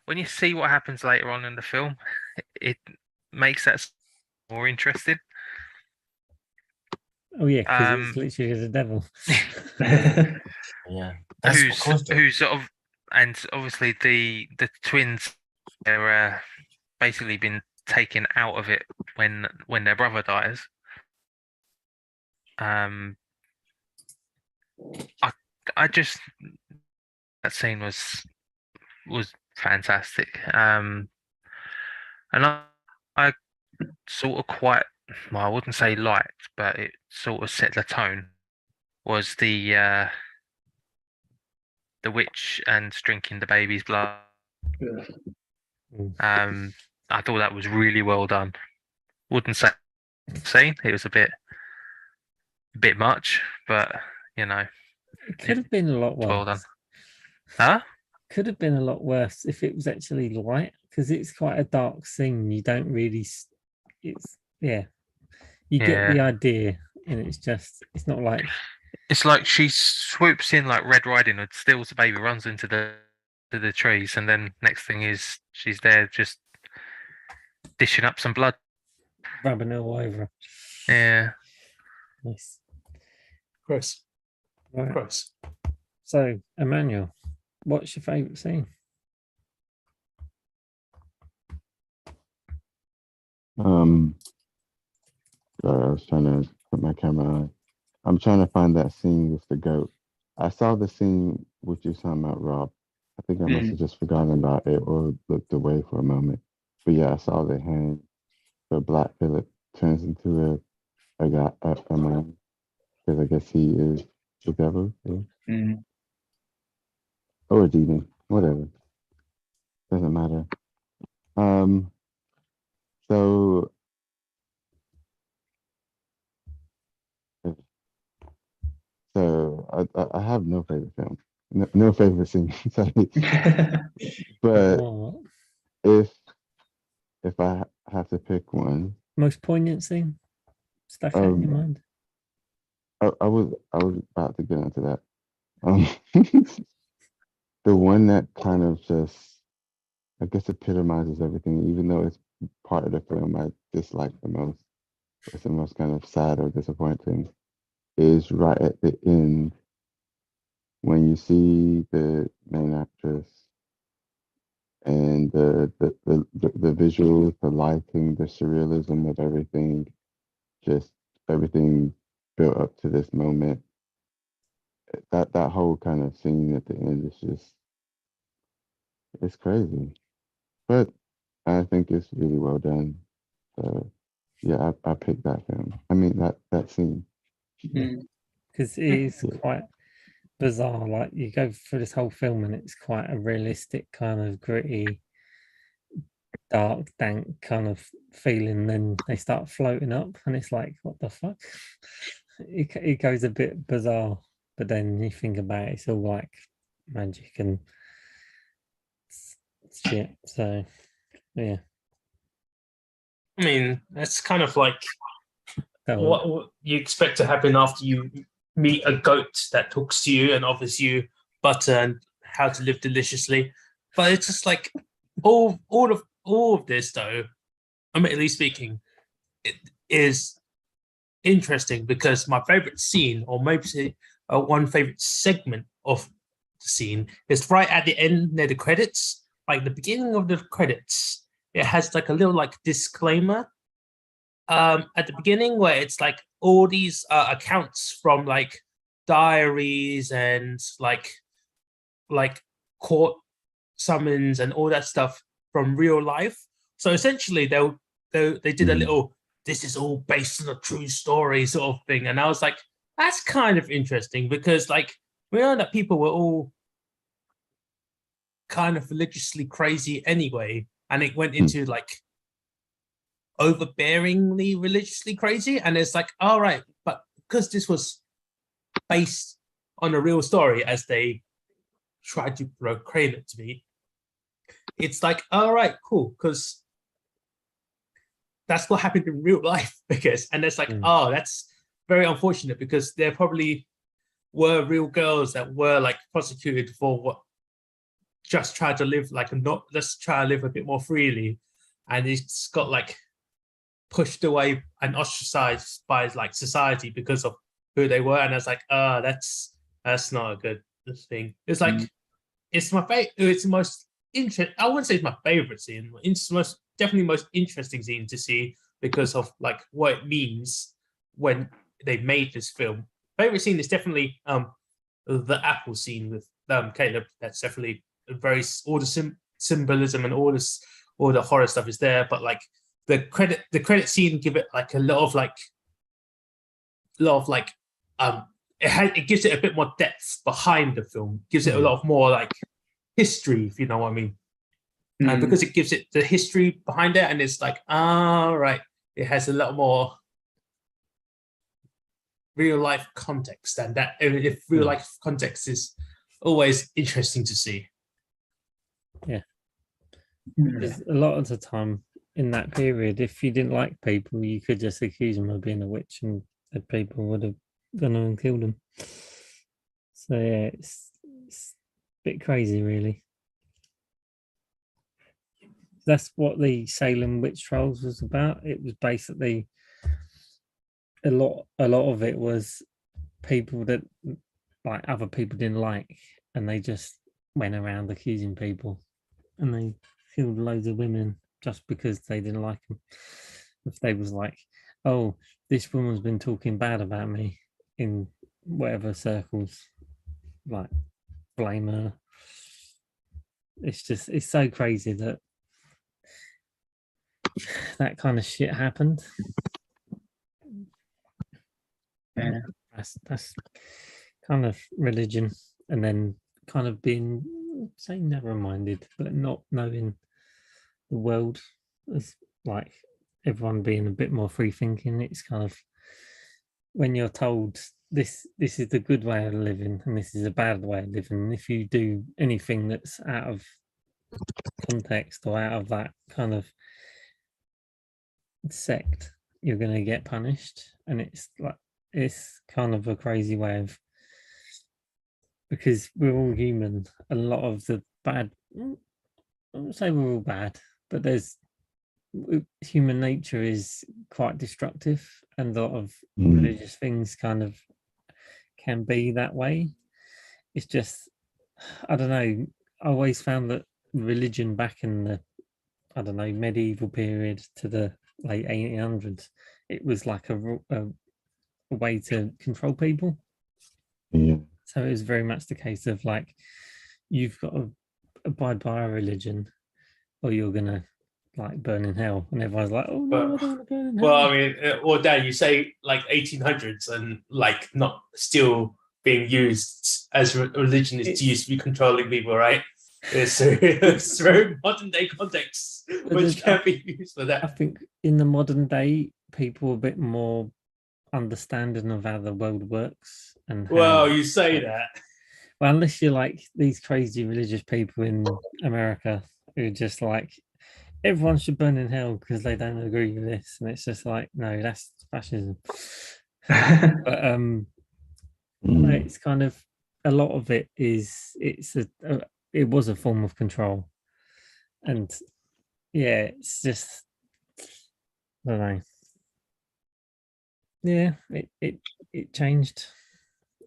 when you see what happens later on in the film, it makes that more interesting. Oh yeah, because it's literally the devil. Yeah, who's sort of, and obviously the twins, they're basically been taken out of it when their brother dies. I just, that scene was fantastic. And I sort of quite, well, I wouldn't say liked, but it sort of set the tone, was the witch and drinking the baby's blood. I thought that was really well done. Wouldn't say scene, it was a bit much, but you know, it could have been a lot worse. Well done. Huh? Could have been a lot worse if it was actually light, because it's quite a dark scene. You don't really, you get the idea, and it's not like, it's like she swoops in like Red Riding Hood, steals the baby, runs into the trees, and then next thing is she's there just dishing up some blood, rubbing it all over. Yeah. Nice. Chris. Right. Chris. So, Emmanuel, what's your favourite scene? Sorry, I was trying to put my camera on. I'm trying to find that scene with the goat. I saw the scene which you talking about, Rob. I think I must have just forgotten about it or looked away for a moment. But yeah, I saw the hand where Black Phillip turns into a man, because I guess he is the devil. Yeah. Or a demon, whatever. Doesn't matter. So I have no favorite film, no favorite scene. Sorry. But if I have to pick one, most poignant scene stuck out in your mind. I was about to get into that. The one that kind of just, I guess, epitomizes everything, even though it's part of the film I dislike the most, what's the most kind of sad or disappointing is right at the end when you see the main actress and the visuals, the lighting, the surrealism of everything, just everything built up to this moment. That whole kind of scene at the end is just, it's crazy. But I think it's really well done. So yeah, I picked that film. I mean that scene. Because it is quite bizarre. Like you go through this whole film and it's quite a realistic kind of gritty, dark, dank kind of feeling. Then they start floating up, and it's like, what the fuck? It goes a bit bizarre, but then you think about it, it's all like magic and shit. So yeah. I mean, that's kind of like what you expect to happen after you meet a goat that talks to you and offers you butter and how to live deliciously. But it's just like all of this, though, admittedly speaking, it is interesting because my favorite scene, or maybe one favorite segment of the scene, is right at the end near the credits. Like the beginning of the credits, it has like a little like disclaimer at the beginning where it's like all these accounts from like diaries and like court summons and all that stuff from real life. So essentially they did a little, this is all based on a true story sort of thing. And I was like, that's kind of interesting because like we know that people were all kind of religiously crazy anyway. And it went into like overbearingly religiously crazy. And it's like, all right, but because this was based on a real story as they tried to proclaim it to be, it's like, all right, cool, because that's what happened in real life, because, and it's like, oh, that's very unfortunate because there probably were real girls that were like prosecuted for what just tried to live like let's try to live a bit more freely, and it's got like pushed away and ostracized by like society because of who they were, and it's like, that's not a good thing. It's like it's my favorite. It's the most interesting. I wouldn't say it's my favorite scene. It's definitely most interesting scene to see because of like what it means when they made this film. Favorite scene is definitely the apple scene with Caleb. That's definitely very, all the symbolism and all the horror stuff is there. But like the credit scene give it like a lot of it gives it a bit more depth behind the film. Gives it a lot of more like history, if you know what I mean. And because it gives it the history behind it, and it's like, right, it has a lot more real life context, and that if real life context is always interesting to see. Yeah. A lot of the time in that period, if you didn't like people, you could just accuse them of being a witch, and the people would have gone and killed them. So yeah, it's a bit crazy, really. That's what the Salem witch trials was about. It was basically a lot of it was people that like other people didn't like, and they just went around accusing people, and they killed loads of women just because they didn't like them. If they was like, oh, this woman's been talking bad about me in whatever circles, like blame her. It's so crazy that that kind of shit happened. Yeah, that's kind of religion, and then kind of being, say, narrow-minded, but not knowing the world as like everyone being a bit more free thinking. It's kind of when you're told this is the good way of living and this is a bad way of living, and if you do anything that's out of context or out of that kind of sect, you're going to get punished. And it's like, it's kind of a crazy way of, because we're all human. A lot of the bad, I won't say we're all bad, but there's human nature is quite destructive, and a lot of Mm. religious things kind of can be that way. It's just, I don't know. I always found that religion back in the, I don't know, medieval period to the late 1800s, it was like a way to control people. Yeah. So it was very much the case of like, you've got to abide by a religion, or you're gonna like burn in hell. And everyone's like, oh no, I don't want to burn in hell. Well, I mean, well, Dan, you say like 1800s and like not still being used as religion is used to be controlling people, right? It's very modern day context, which can be used for I that. think in the modern day, people are a bit more understanding of how the world works. And Well, you say that. Well, unless you're like these crazy religious people in America who are just like, everyone should burn in hell because they don't agree with this, and it's just like, no, that's fascism. But it's kind of, a lot of it is, it was a form of control, and yeah, it's just, I don't know. Yeah, it changed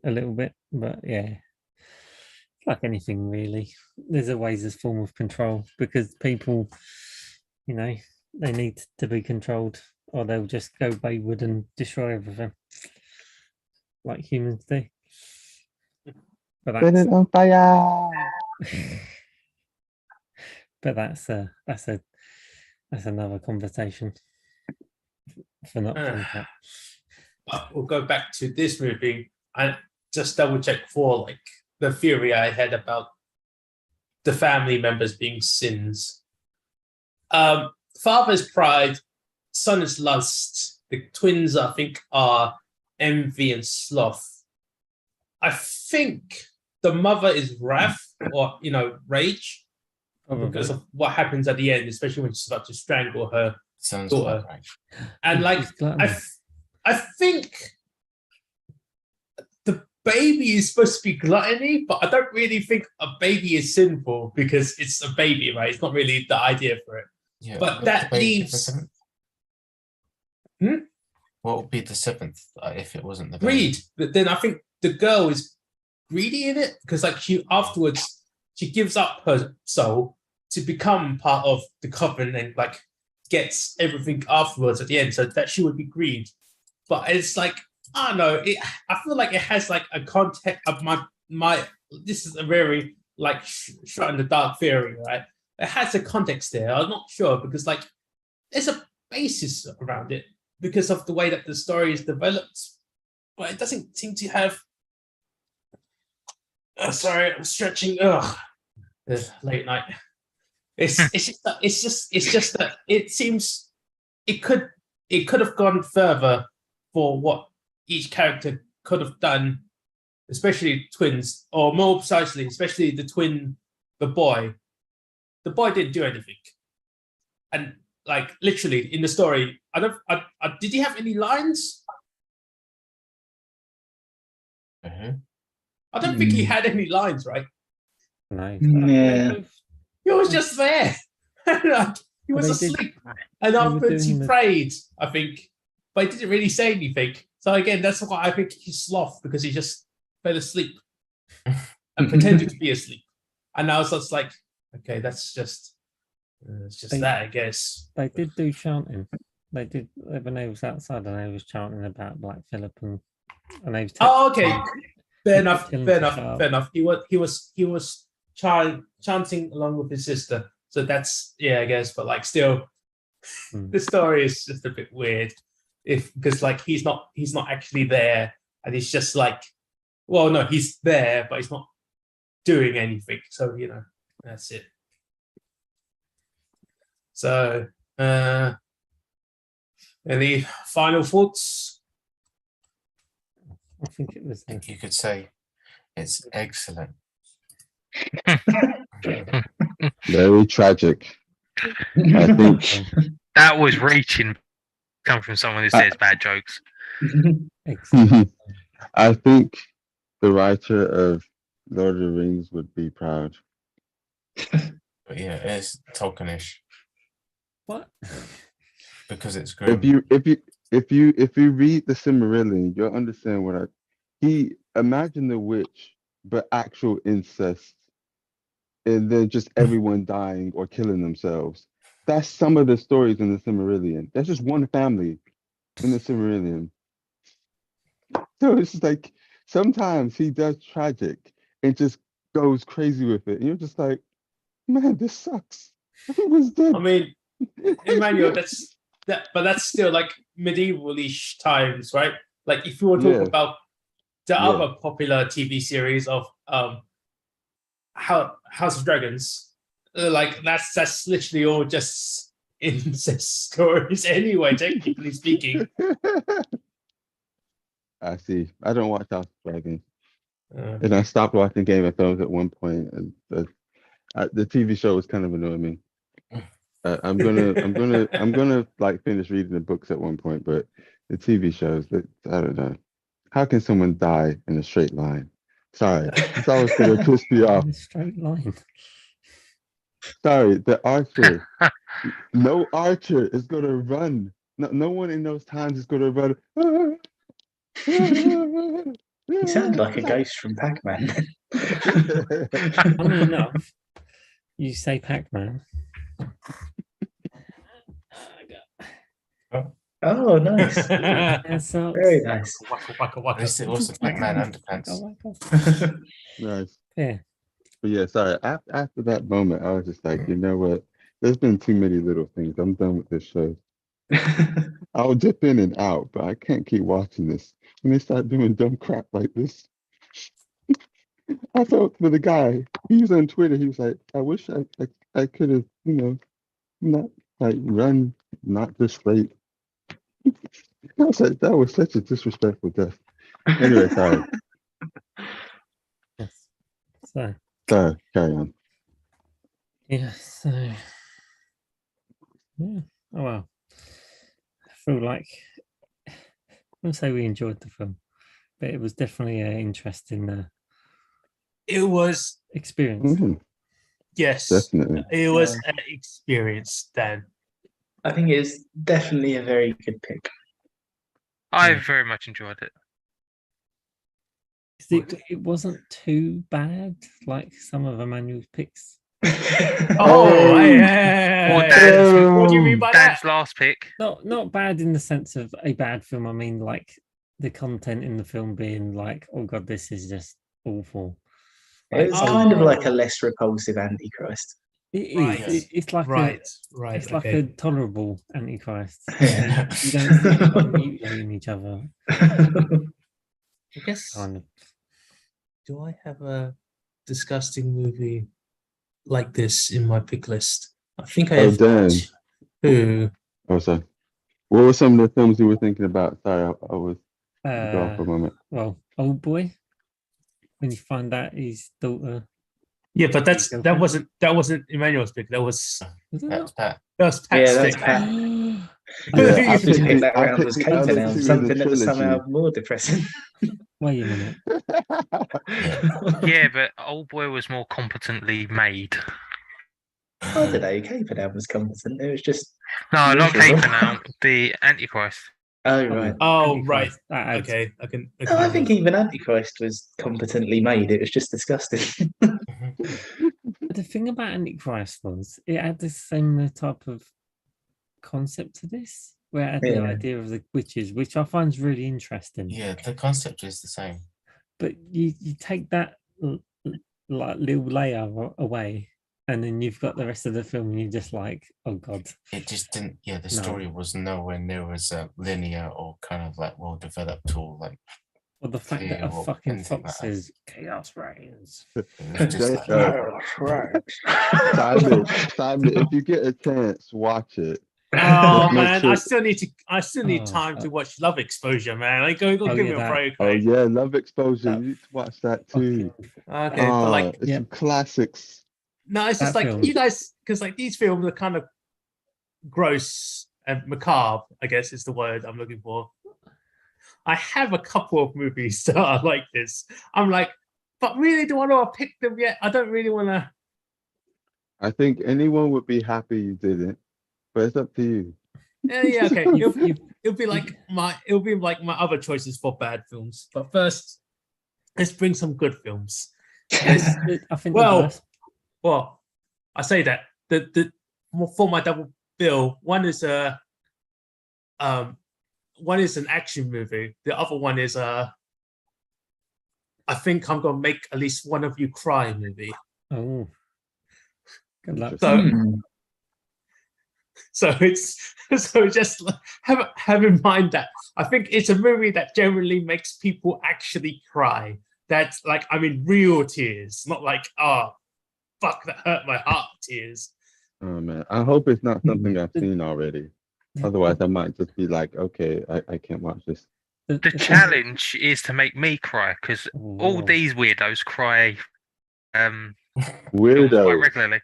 a little bit, but yeah, like anything really, there's always this form of control, because people, you know, they need to be controlled, or they'll just go wayward and destroy everything, like humans do. But Set that's it on fire. but that's another conversation for not doing that. But we'll go back to this movie and just double check for like the theory I had about the family members being sins. Father's pride, son is lust. The twins, I think, are envy and sloth. I think the mother is wrath, or rage, because of what happens at the end, especially when she's about to strangle her Sounds daughter. right. And like, I think the baby is supposed to be gluttony, but I don't really think a baby is sinful because it's a baby, right? It's not really the idea for it. Yeah, but that leaves. What would be the seventh if it wasn't the greed? But then I think the girl is greedy in it, because like she afterwards she gives up her soul to become part of the coven and like gets everything afterwards at the end, so that she would be greed. But it's like, I don't know, I feel like it has like a context of my this is a very like shot in the dark theory, right? It has a context there. I'm not sure, because like there's a basis around it because of the way that the story is developed, but it doesn't seem to have. Sorry, I'm stretching. Late night. It's just that it seems it could have gone further for what each character could have done, especially twins, or more precisely, especially the boy. The boy didn't do anything, and like literally in the story, did he have any lines? I don't think he had any lines, right? No. Yeah. He was just there. He was asleep. And afterwards he prayed, I think. But he didn't really say anything. So again, that's why I think he's sloth, because he just fell asleep and pretended to be asleep. And I was just like, okay, that's just it's just that, I guess. They did do chanting. They did, when they was outside and they was chanting about Black Phillip and they was okay. Fair enough. He was chanting along with his sister. So that's, yeah, I guess. But like, still, the story is just a bit weird. Because like he's not actually there, and he's just like, well, no, he's there, but he's not doing anything. So that's it. So, any final thoughts? I think it was. You could say it's excellent. Very tragic. I think that was reaching. Come from someone who says bad jokes. I think the writer of Lord of the Rings would be proud. But yeah, it's Tolkienish. What? Because it's If grim. you read the Silmarillion, you'll understand what he imagine the witch, but actual incest, and then just everyone dying or killing themselves. That's some of the stories in the Silmarillion. That's just one family in the Silmarillion. So it's just like sometimes he does tragic and just goes crazy with it. And you're just like, man, this sucks. Everyone's dead. I mean, Emmanuel, but that's still like medieval-ish times, right? Like if you were talking Yeah. about the Yeah. other popular TV series of House of Dragons, like that's literally all just incest stories anyway, technically speaking. I see. I don't watch House of Dragons. And I stopped watching Game of Thrones at one point. And the TV show was kind of annoying me. I'm gonna like finish reading the books at one point, but the TV shows that I don't know. How can someone die in a straight line? Sorry, it's always gonna piss me off. In a straight line. Sorry, the archer. No archer is gonna run. No one in those times is gonna run. You sound like a ghost from Pac-Man. Funny enough, you say Pac-Man. Oh, nice. Yeah, so Very nice. At least it wasn't Pac-Man underpants. Nice. Yeah. But yeah, sorry. After that moment, I was just like, you know what? There's been too many little things. I'm done with this show. I'll dip in and out, but I can't keep watching this. When they start doing dumb crap like this, I felt for the guy. He was on Twitter. He was like, I wish I could have, not like run, not this late. I was like, that was such a disrespectful death. Anyway, sorry. Yes. So. Sorry, carry on. Yeah. So. Yeah. Oh well. I feel like I wouldn't say we enjoyed the film, but it was definitely an interesting. It was experience. Mm-hmm. Yes, definitely. It was an experience, Dan. I think it's definitely a very good pick. I very much enjoyed it. It wasn't too bad, like some of Emmanuel's picks. Oh, what do you mean by Dan's that? last pick. Not bad in the sense of a bad film. I mean, like the content in the film being like, oh god, this is just awful. It was kind of like a less repulsive Antichrist. It is. It's like It's like a tolerable Antichrist. You don't see anyone mutilating each other. I guess. Kind of. Do I have a disgusting movie like this in my pick list? I think I have. Dan. Who? Oh, sorry. What were some of the films you were thinking about? Sorry, I was off for a moment. Well, Old Boy. When you find out his daughter. Yeah, but that wasn't Emmanuel's pick. That was That's Pat. That was Pat's that's pick. Pat. Yeah, I was picking that I round as picked the other Capernaum, two in something the that was somehow trilogy. more depressing. Wait a minute. Yeah, but Old Boy was more competently made. I don't know. Capernaum was competent. It was just No, not miserable. Capernaum. The Antichrist. Oh right. Oh, Antichrist. right. Okay, I can. No, I think even Antichrist was competently made. It was just disgusting. But the thing about Antichrist was it had the same type of concept to this, where it had the idea of the witches, which I find really interesting. Yeah, the concept is the same. But you take that like little layer away, and then you've got the rest of the film, and you're just like, oh god. It just didn't. Yeah, the story was nowhere near as linear or kind of like well developed or like. Well, the fact that a or fucking anything fox like that. says chaos reigns. It was just like, Simon, if you get a chance, watch it. Oh Just make man, sure- I still need time to watch Love Exposure, man. Like, go give me a break. Oh mate. yeah, Love Exposure. You need to watch that too. Okay, but like, it's some classics. no, it's just that like film. you guys, because like these films are kind of gross and macabre, I guess is the word I'm looking for. I have a couple of movies that are like this. I'm like, but really, do I want to pick them yet? I don't really want to. I think anyone would be happy you didn't. but it's up to you. Yeah, okay. You- It'll be like my other choices for bad films. But first, let's bring some good films. I think the Well, worst. well, I say that the for my double bill, one is an action movie. The other one is I think I'm gonna make at least one of you cry movie. Oh, good luck. So just have in mind that I think it's a movie that generally makes people actually cry. That's like, I mean, real tears, not like, oh, fuck, that hurt my heart tears. Oh man, I hope it's not something I've seen already. Otherwise, I might just be like, okay, I can't watch this. The challenge is to make me cry because all these weirdos cry Weirdo. quite regularly.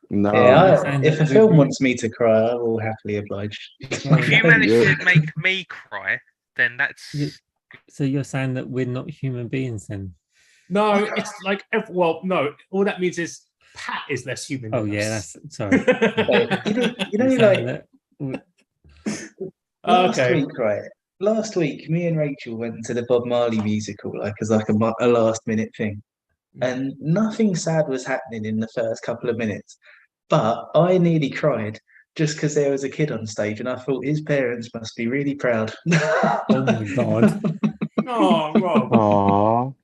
No. Yeah, if a film wants me to cry, I will happily oblige. If you manage to make me cry, then that's. So you're saying that we're not human beings then? No, it's like, well, no. All that means is Pat is less human. Oh yeah, that's sorry. you know, like last Okay. week, right? Last week, me and Rachel went to the Bob Marley musical, like as like a last minute thing, and nothing sad was happening in the first couple of minutes. But I nearly cried just because there was a kid on stage, and I thought his parents must be really proud. Oh my god! Oh, Rob. Aww.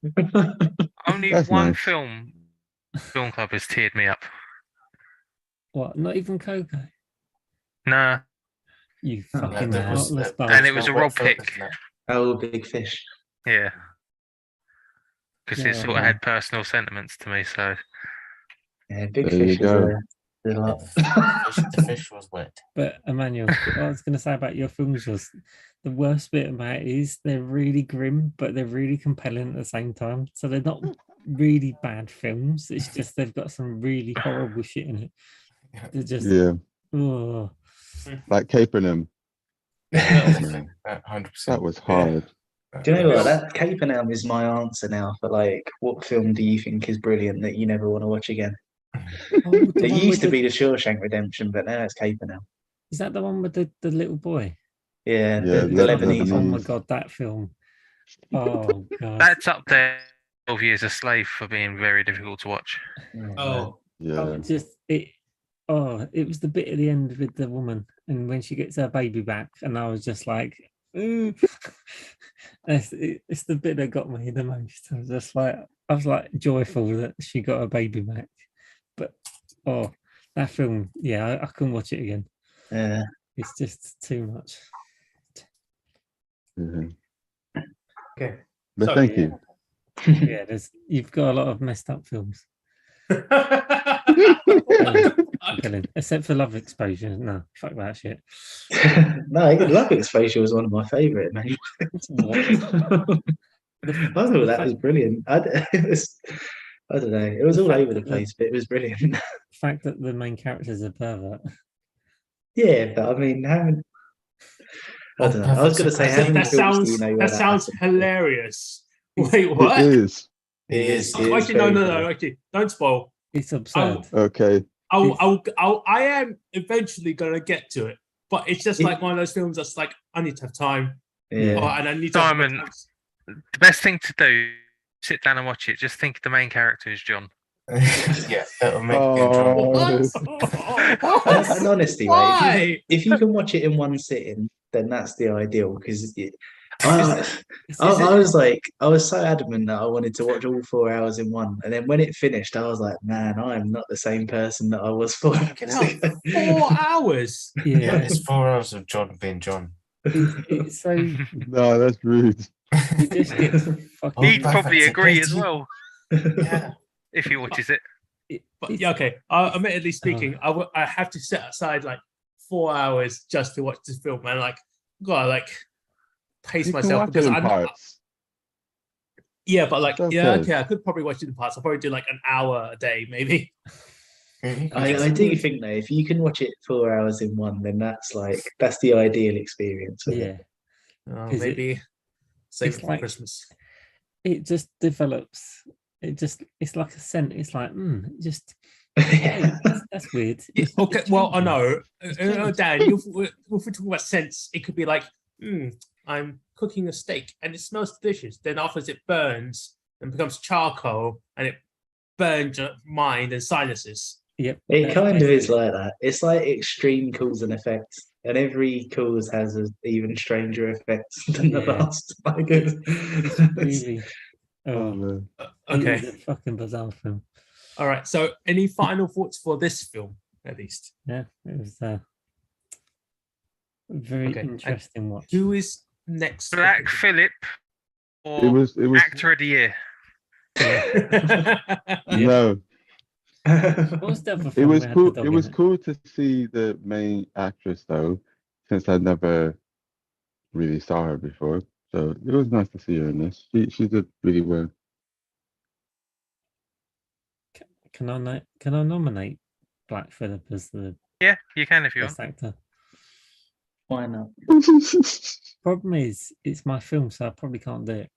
Only That's one nice. film club has teared me up. What? Not even Coco? Nah, You fucking there was- heartless and bastard. it was a Rob pick. Oh, big fish. Yeah, because it sort of Yeah. had personal sentiments to me. So Yeah, big There you fish is go. a lot. The fish was wet. But Emmanuel, what I was going to say about your films was the worst bit about it is they're really grim, but they're really compelling at the same time. So they're not really bad films. It's just they've got some really horrible shit in it. They're just Yeah, oh, like Capernaum. Definitely, 100%. That was hard. Do you know what? That Capernaum is my answer now for like, what film do you think is brilliant that you never want to watch again? oh, the It one used with to be The Shawshank Redemption, but now it's Capernaum. Is that the one with the little boy? Yeah, Yeah, the Lebanese. Lebanese Oh one. my god, that film. Oh god. that's up there. 12 Years a Slave for being very difficult to watch. Oh, Yeah. It was the bit at the end with the woman and when she gets her baby back, and I was just like, ooh. It's the bit that got me the most. I was like joyful that she got her baby back. But that film, yeah, I couldn't watch it again. Yeah. It's just too much. okay. But So, thank you. Yeah, you've got a lot of messed up films. Compelling. Except for Love Exposure. No, fuck that shit. No, I Love Exposure was one of my favourite, man. I thought that was brilliant. I don't know. It was The all fact over the that place, but it was brilliant. The fact that the main character is a pervert. Yeah, but I mean, I don't know. I was going to say, how many that films do sounds you know where that sounds happened? hilarious. Wait, It what? is. It is. Actually, no. Actually, don't spoil. It's absurd. Okay. I am eventually gonna get to it, but it's just like one of those films that's like I need to have time, Yeah. and I need to. Simon, the best thing to do, sit down and watch it. Just think the main character is John. Yeah, that'll make you in trouble. What? And honestly, right, Why? if you can watch it in one sitting, then that's the ideal. Because I was so adamant that I wanted to watch all 4 hours in one, and then when it finished, I was like, man, I am not the same person that I was 4 hours ago. 4 hours. Yeah, It's 4 hours of John being John. it's so No, that's rude. you just get fucking. He'd Oh, probably perfect. agree as Thank you. well Yeah. if he watches it. But yeah, okay. Admittedly speaking, I have to set aside like 4 hours just to watch this film, and like, gotta like pace You can myself watch it because in I know. parts. Yeah, but like, That's yeah, okay. okay, I could probably watch it in parts. I'll probably do like an hour a day, maybe. I do think though, if you can watch it 4 hours in one, then that's the ideal experience. With it. Yeah, Maybe save it's it for like- Christmas. it just develops. It's like a scent. It's like Yeah. That's weird. Okay, well, I know, Dan. If we're talking about scents, it could be like, I'm cooking a steak and it smells delicious. Then afterwards, it burns and becomes charcoal, and it burns your mind and sinuses. Yep. It kind of is like that. It's like extreme cause and effects, and every cause has an even stranger effects than the Yeah. last. Like it's Really. Oh Oh, man. it Okay. is a fucking bizarre film. All right. So, any final thoughts for this film, at least? Yeah, it was a very Okay, and interesting watch. Who is next? Black Phillip or It was Actor of the Year. no. What was the other It film was we had cool. the dog It was in it? cool to see the main actress though, since I never really saw her before. So it was nice to see her in this. She did really well. Can I nominate Black Phillip as the Yeah, you can if you want. best actor? Why not? Problem is, it's my film, so I probably can't do it.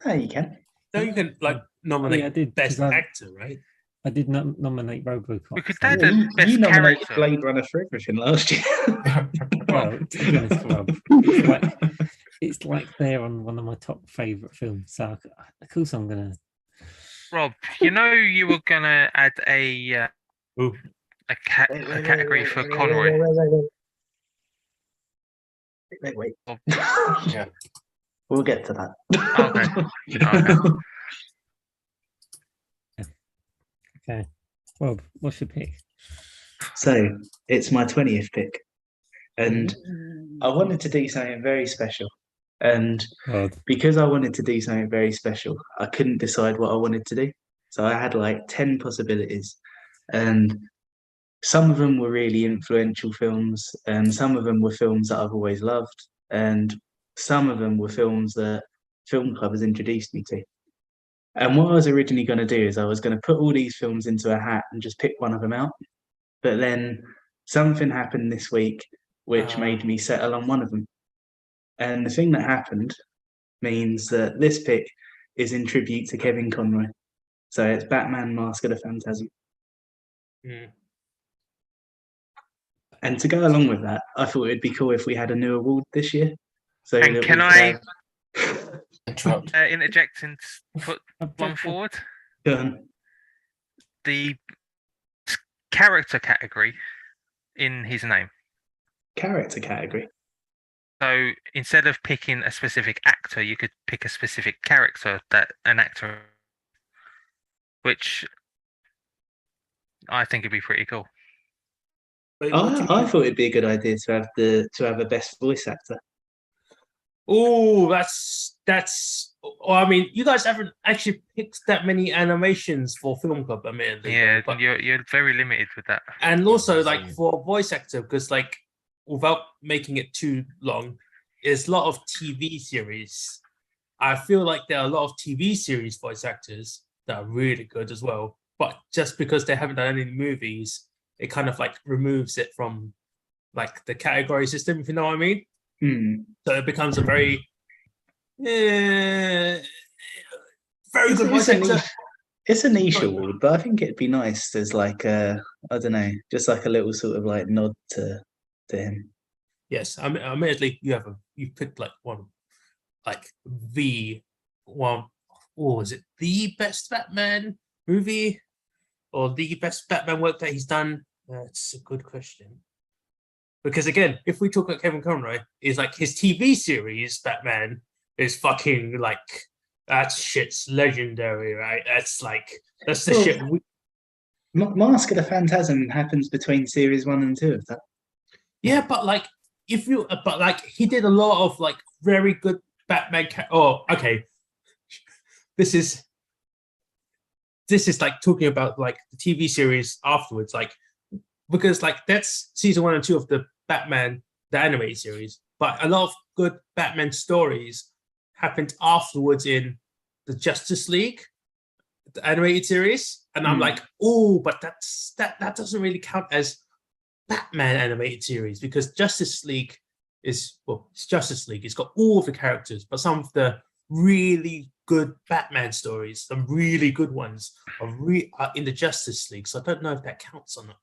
No, you can. No, you can like nominate I did, best 'cause actor, right? I did not nominate RoboCop. We could so- add Yeah, the best you nominated character. Blade Runner for everything last year. Well, to be honest, Rob, it's like they're on one of my top favorite films. So of course I'm gonna. Rob, you know you were gonna add a Ooh. a category for Conroy. Wait. Oh. Yeah. We'll get to that. Okay. Okay, Rob, what's your pick? So it's my 20th pick, and I wanted to do something very special. And God. because I wanted to do something very special, I couldn't decide what I wanted to do. So I had like 10 possibilities, and some of them were really influential films, and some of them were films that I've always loved, and some of them were films that Film Club has introduced me to. And what I was originally going to do is I was going to put all these films into a hat and just pick one of them out. But then something happened this week which made me settle on one of them. And the thing that happened means that this pick is in tribute to Kevin Conroy. So it's Batman Mask of the Phantasm. And to go along with that, I thought it'd be cool if we had a new award this year. So And that can we could I- have- Interrupt. Interject and put one Objective. forward. Go on. The character category in his name. Character category. So instead of picking a specific actor, you could pick a specific character that an actor, which I think would be pretty cool. Wait, what do you I mean? thought it'd be a good idea to have a best voice actor. Oh, that's. Well, I mean, you guys haven't actually picked that many animations for Film Club, admittedly. Yeah, but, you're very limited with that. and also like Same. for a voice actor, because like without making it too long, there's a lot of TV series. I feel like there are a lot of TV series voice actors that are really good as well. But just because they haven't done any movies, it kind of like removes it from like the category system, if you know what I mean. So it becomes a very, very good voice actor. It's a niche award, but I think it'd be nice. There's like I don't know, just like a little sort of like nod to him. Yes, admittedly, you picked like one, like the one. Or is it the best Batman movie, or the best Batman work that he's done? That's a good question. Because again, if we talk about Kevin Conroy, is like his TV series Batman is fucking like that shit's legendary, right? That's the Well, shit. Mask of the Phantasm happens between series 1 and 2 of that. Yeah, but like he did a lot of like very good Batman. Okay, this is like talking about like the TV series afterwards, like because like that's season 1 and 2 of the Batman the animated series, but a lot of good Batman stories happened afterwards in the Justice League, the animated series, and I'm like, oh, but that doesn't really count as Batman animated series because Justice League it's Justice League. It's got all of the characters, but some of the really good Batman stories, some really good ones, are in the Justice League. So I don't know if that counts or not.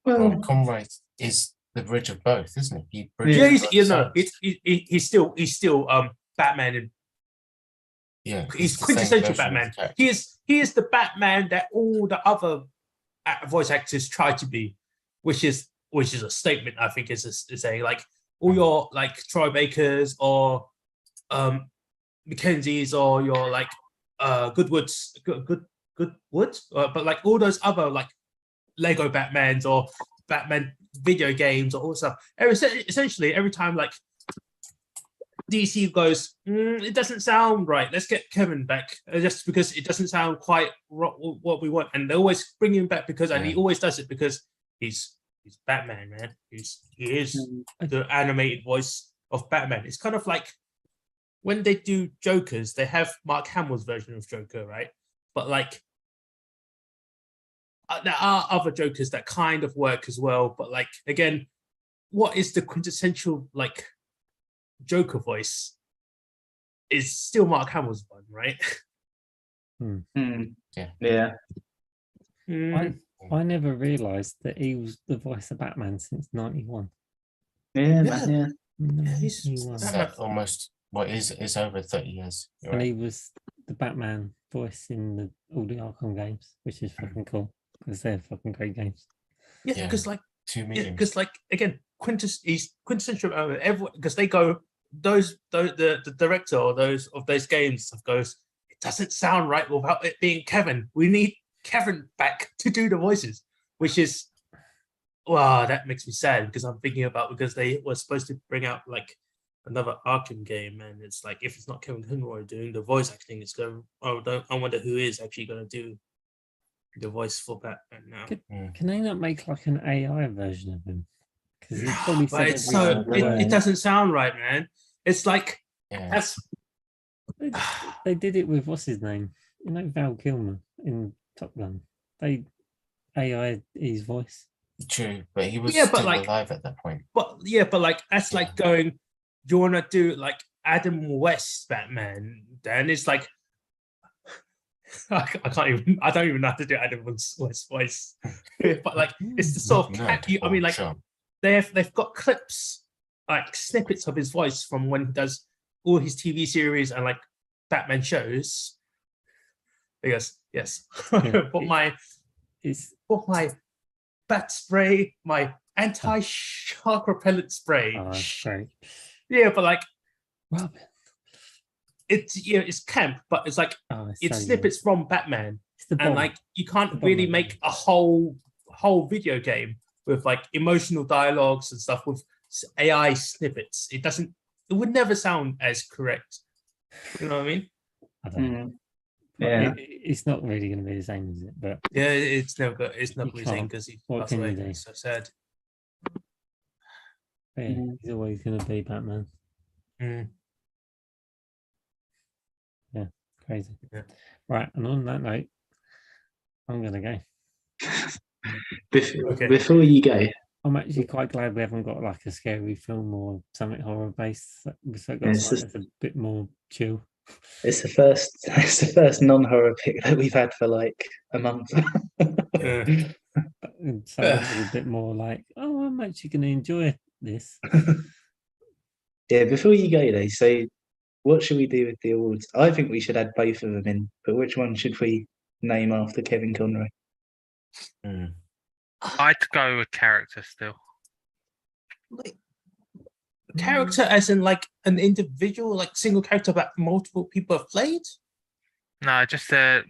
Well, Conroy is the bridge of both, isn't it? He Yeah, bridges both sides. he's still Batman, and Yeah, he's it's the same quintessential version of the Batman. character. He is the Batman that all the other voice actors try to be, which is a statement. I think is saying like all your like Troy Bakers or Mackenzies or your like Goodwoods, but like all those other like Lego Batmans or Batman video games or all stuff. Essentially, every time like DC goes, it doesn't sound right. Let's get Kevin back, just because it doesn't sound quite what we want, and they always bring him back and he always does it because he's Batman, man. He is the animated voice of Batman. It's kind of like when they do Jokers, they have Mark Hamill's version of Joker, right? But like there are other Jokers that kind of work as well. But like again, what is the quintessential like Joker voice is still Mark Hamill's one, right? Yeah. I never realised that he was the voice of Batman since '91. Yeah, man, yeah. He's Almost it's over 30 years. You're And right. he was the Batman voice in all the Arkham games, which is fucking cool because they're fucking great games. Yeah, because like 2 million. because like again, he's quintessential because they go the director or those of those games goes, it doesn't sound right without it being Kevin. We need Kevin back to do the voices, which is that makes me sad because I'm thinking about because they were supposed to bring out like another Arkham game, and it's like if it's not Kevin Conroy doing the voice acting, it's going. I wonder who is actually going to do the voice for Batman now. Can they not make like an AI version of him? Because he's probably But it's so it doesn't sound right, man. It's like that's they did it with what's his name? You know, Val Kilmer in Top Gun. They AI his voice. True, but he was but still like, alive at that point. But like that's like going. Do you want to do like Adam West Batman? Then it's like I don't even know how to do Adam West's voice. But like it's the sort of I mean like they've got clips like snippets of his voice from when he does all his TV series and like Batman shows. He goes, yes. Put my bat spray, my anti-shark repellent spray. Oh, that's great. Yeah, but like Robin. It's camp, but it's like it's so snippets from Batman. And like you can't really make a whole video game with like emotional dialogues and stuff with AI snippets. It would never sound as correct. You know what I mean? I don't know. Yeah, it's not really going to be the same, is it? But yeah, it's never going to be the same because he passed away. It's so sad. Yeah, he's always going to be Batman. Yeah, crazy. Yeah. Right, and on that note, I'm going to go. Before you go, I'm actually quite glad we haven't got like a scary film or something horror based. So it's a bit more chill. It's the first non-horror pick that we've had for like a month. Something a bit more like, I'm actually going to enjoy this. Yeah, before you go though, so what should we do with the awards? I think we should add both of them in, but which one should we name after Kevin Conroy? I'd go with character still. Like character as in like an individual, like single character that multiple people have played? No, just a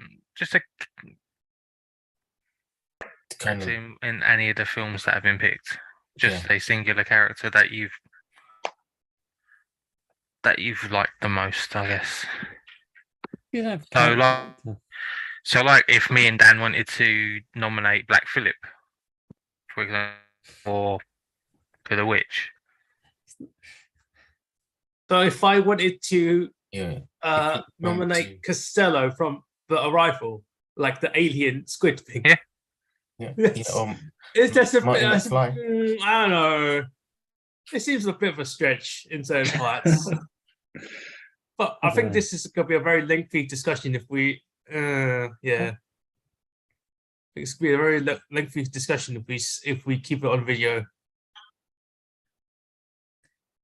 kind of in any of the films that have been picked. Just a singular character that you've liked the most, I guess. So like if me and Dan wanted to nominate Black Phillip, for example, or for The Witch. So if I wanted to nominate Costello from The Arrival, like the alien squid thing. It's just I don't know. It seems a bit of a stretch in certain parts. But I think this is going to be a very lengthy discussion if we, yeah. It's going to be a very lengthy discussion if we keep it on video.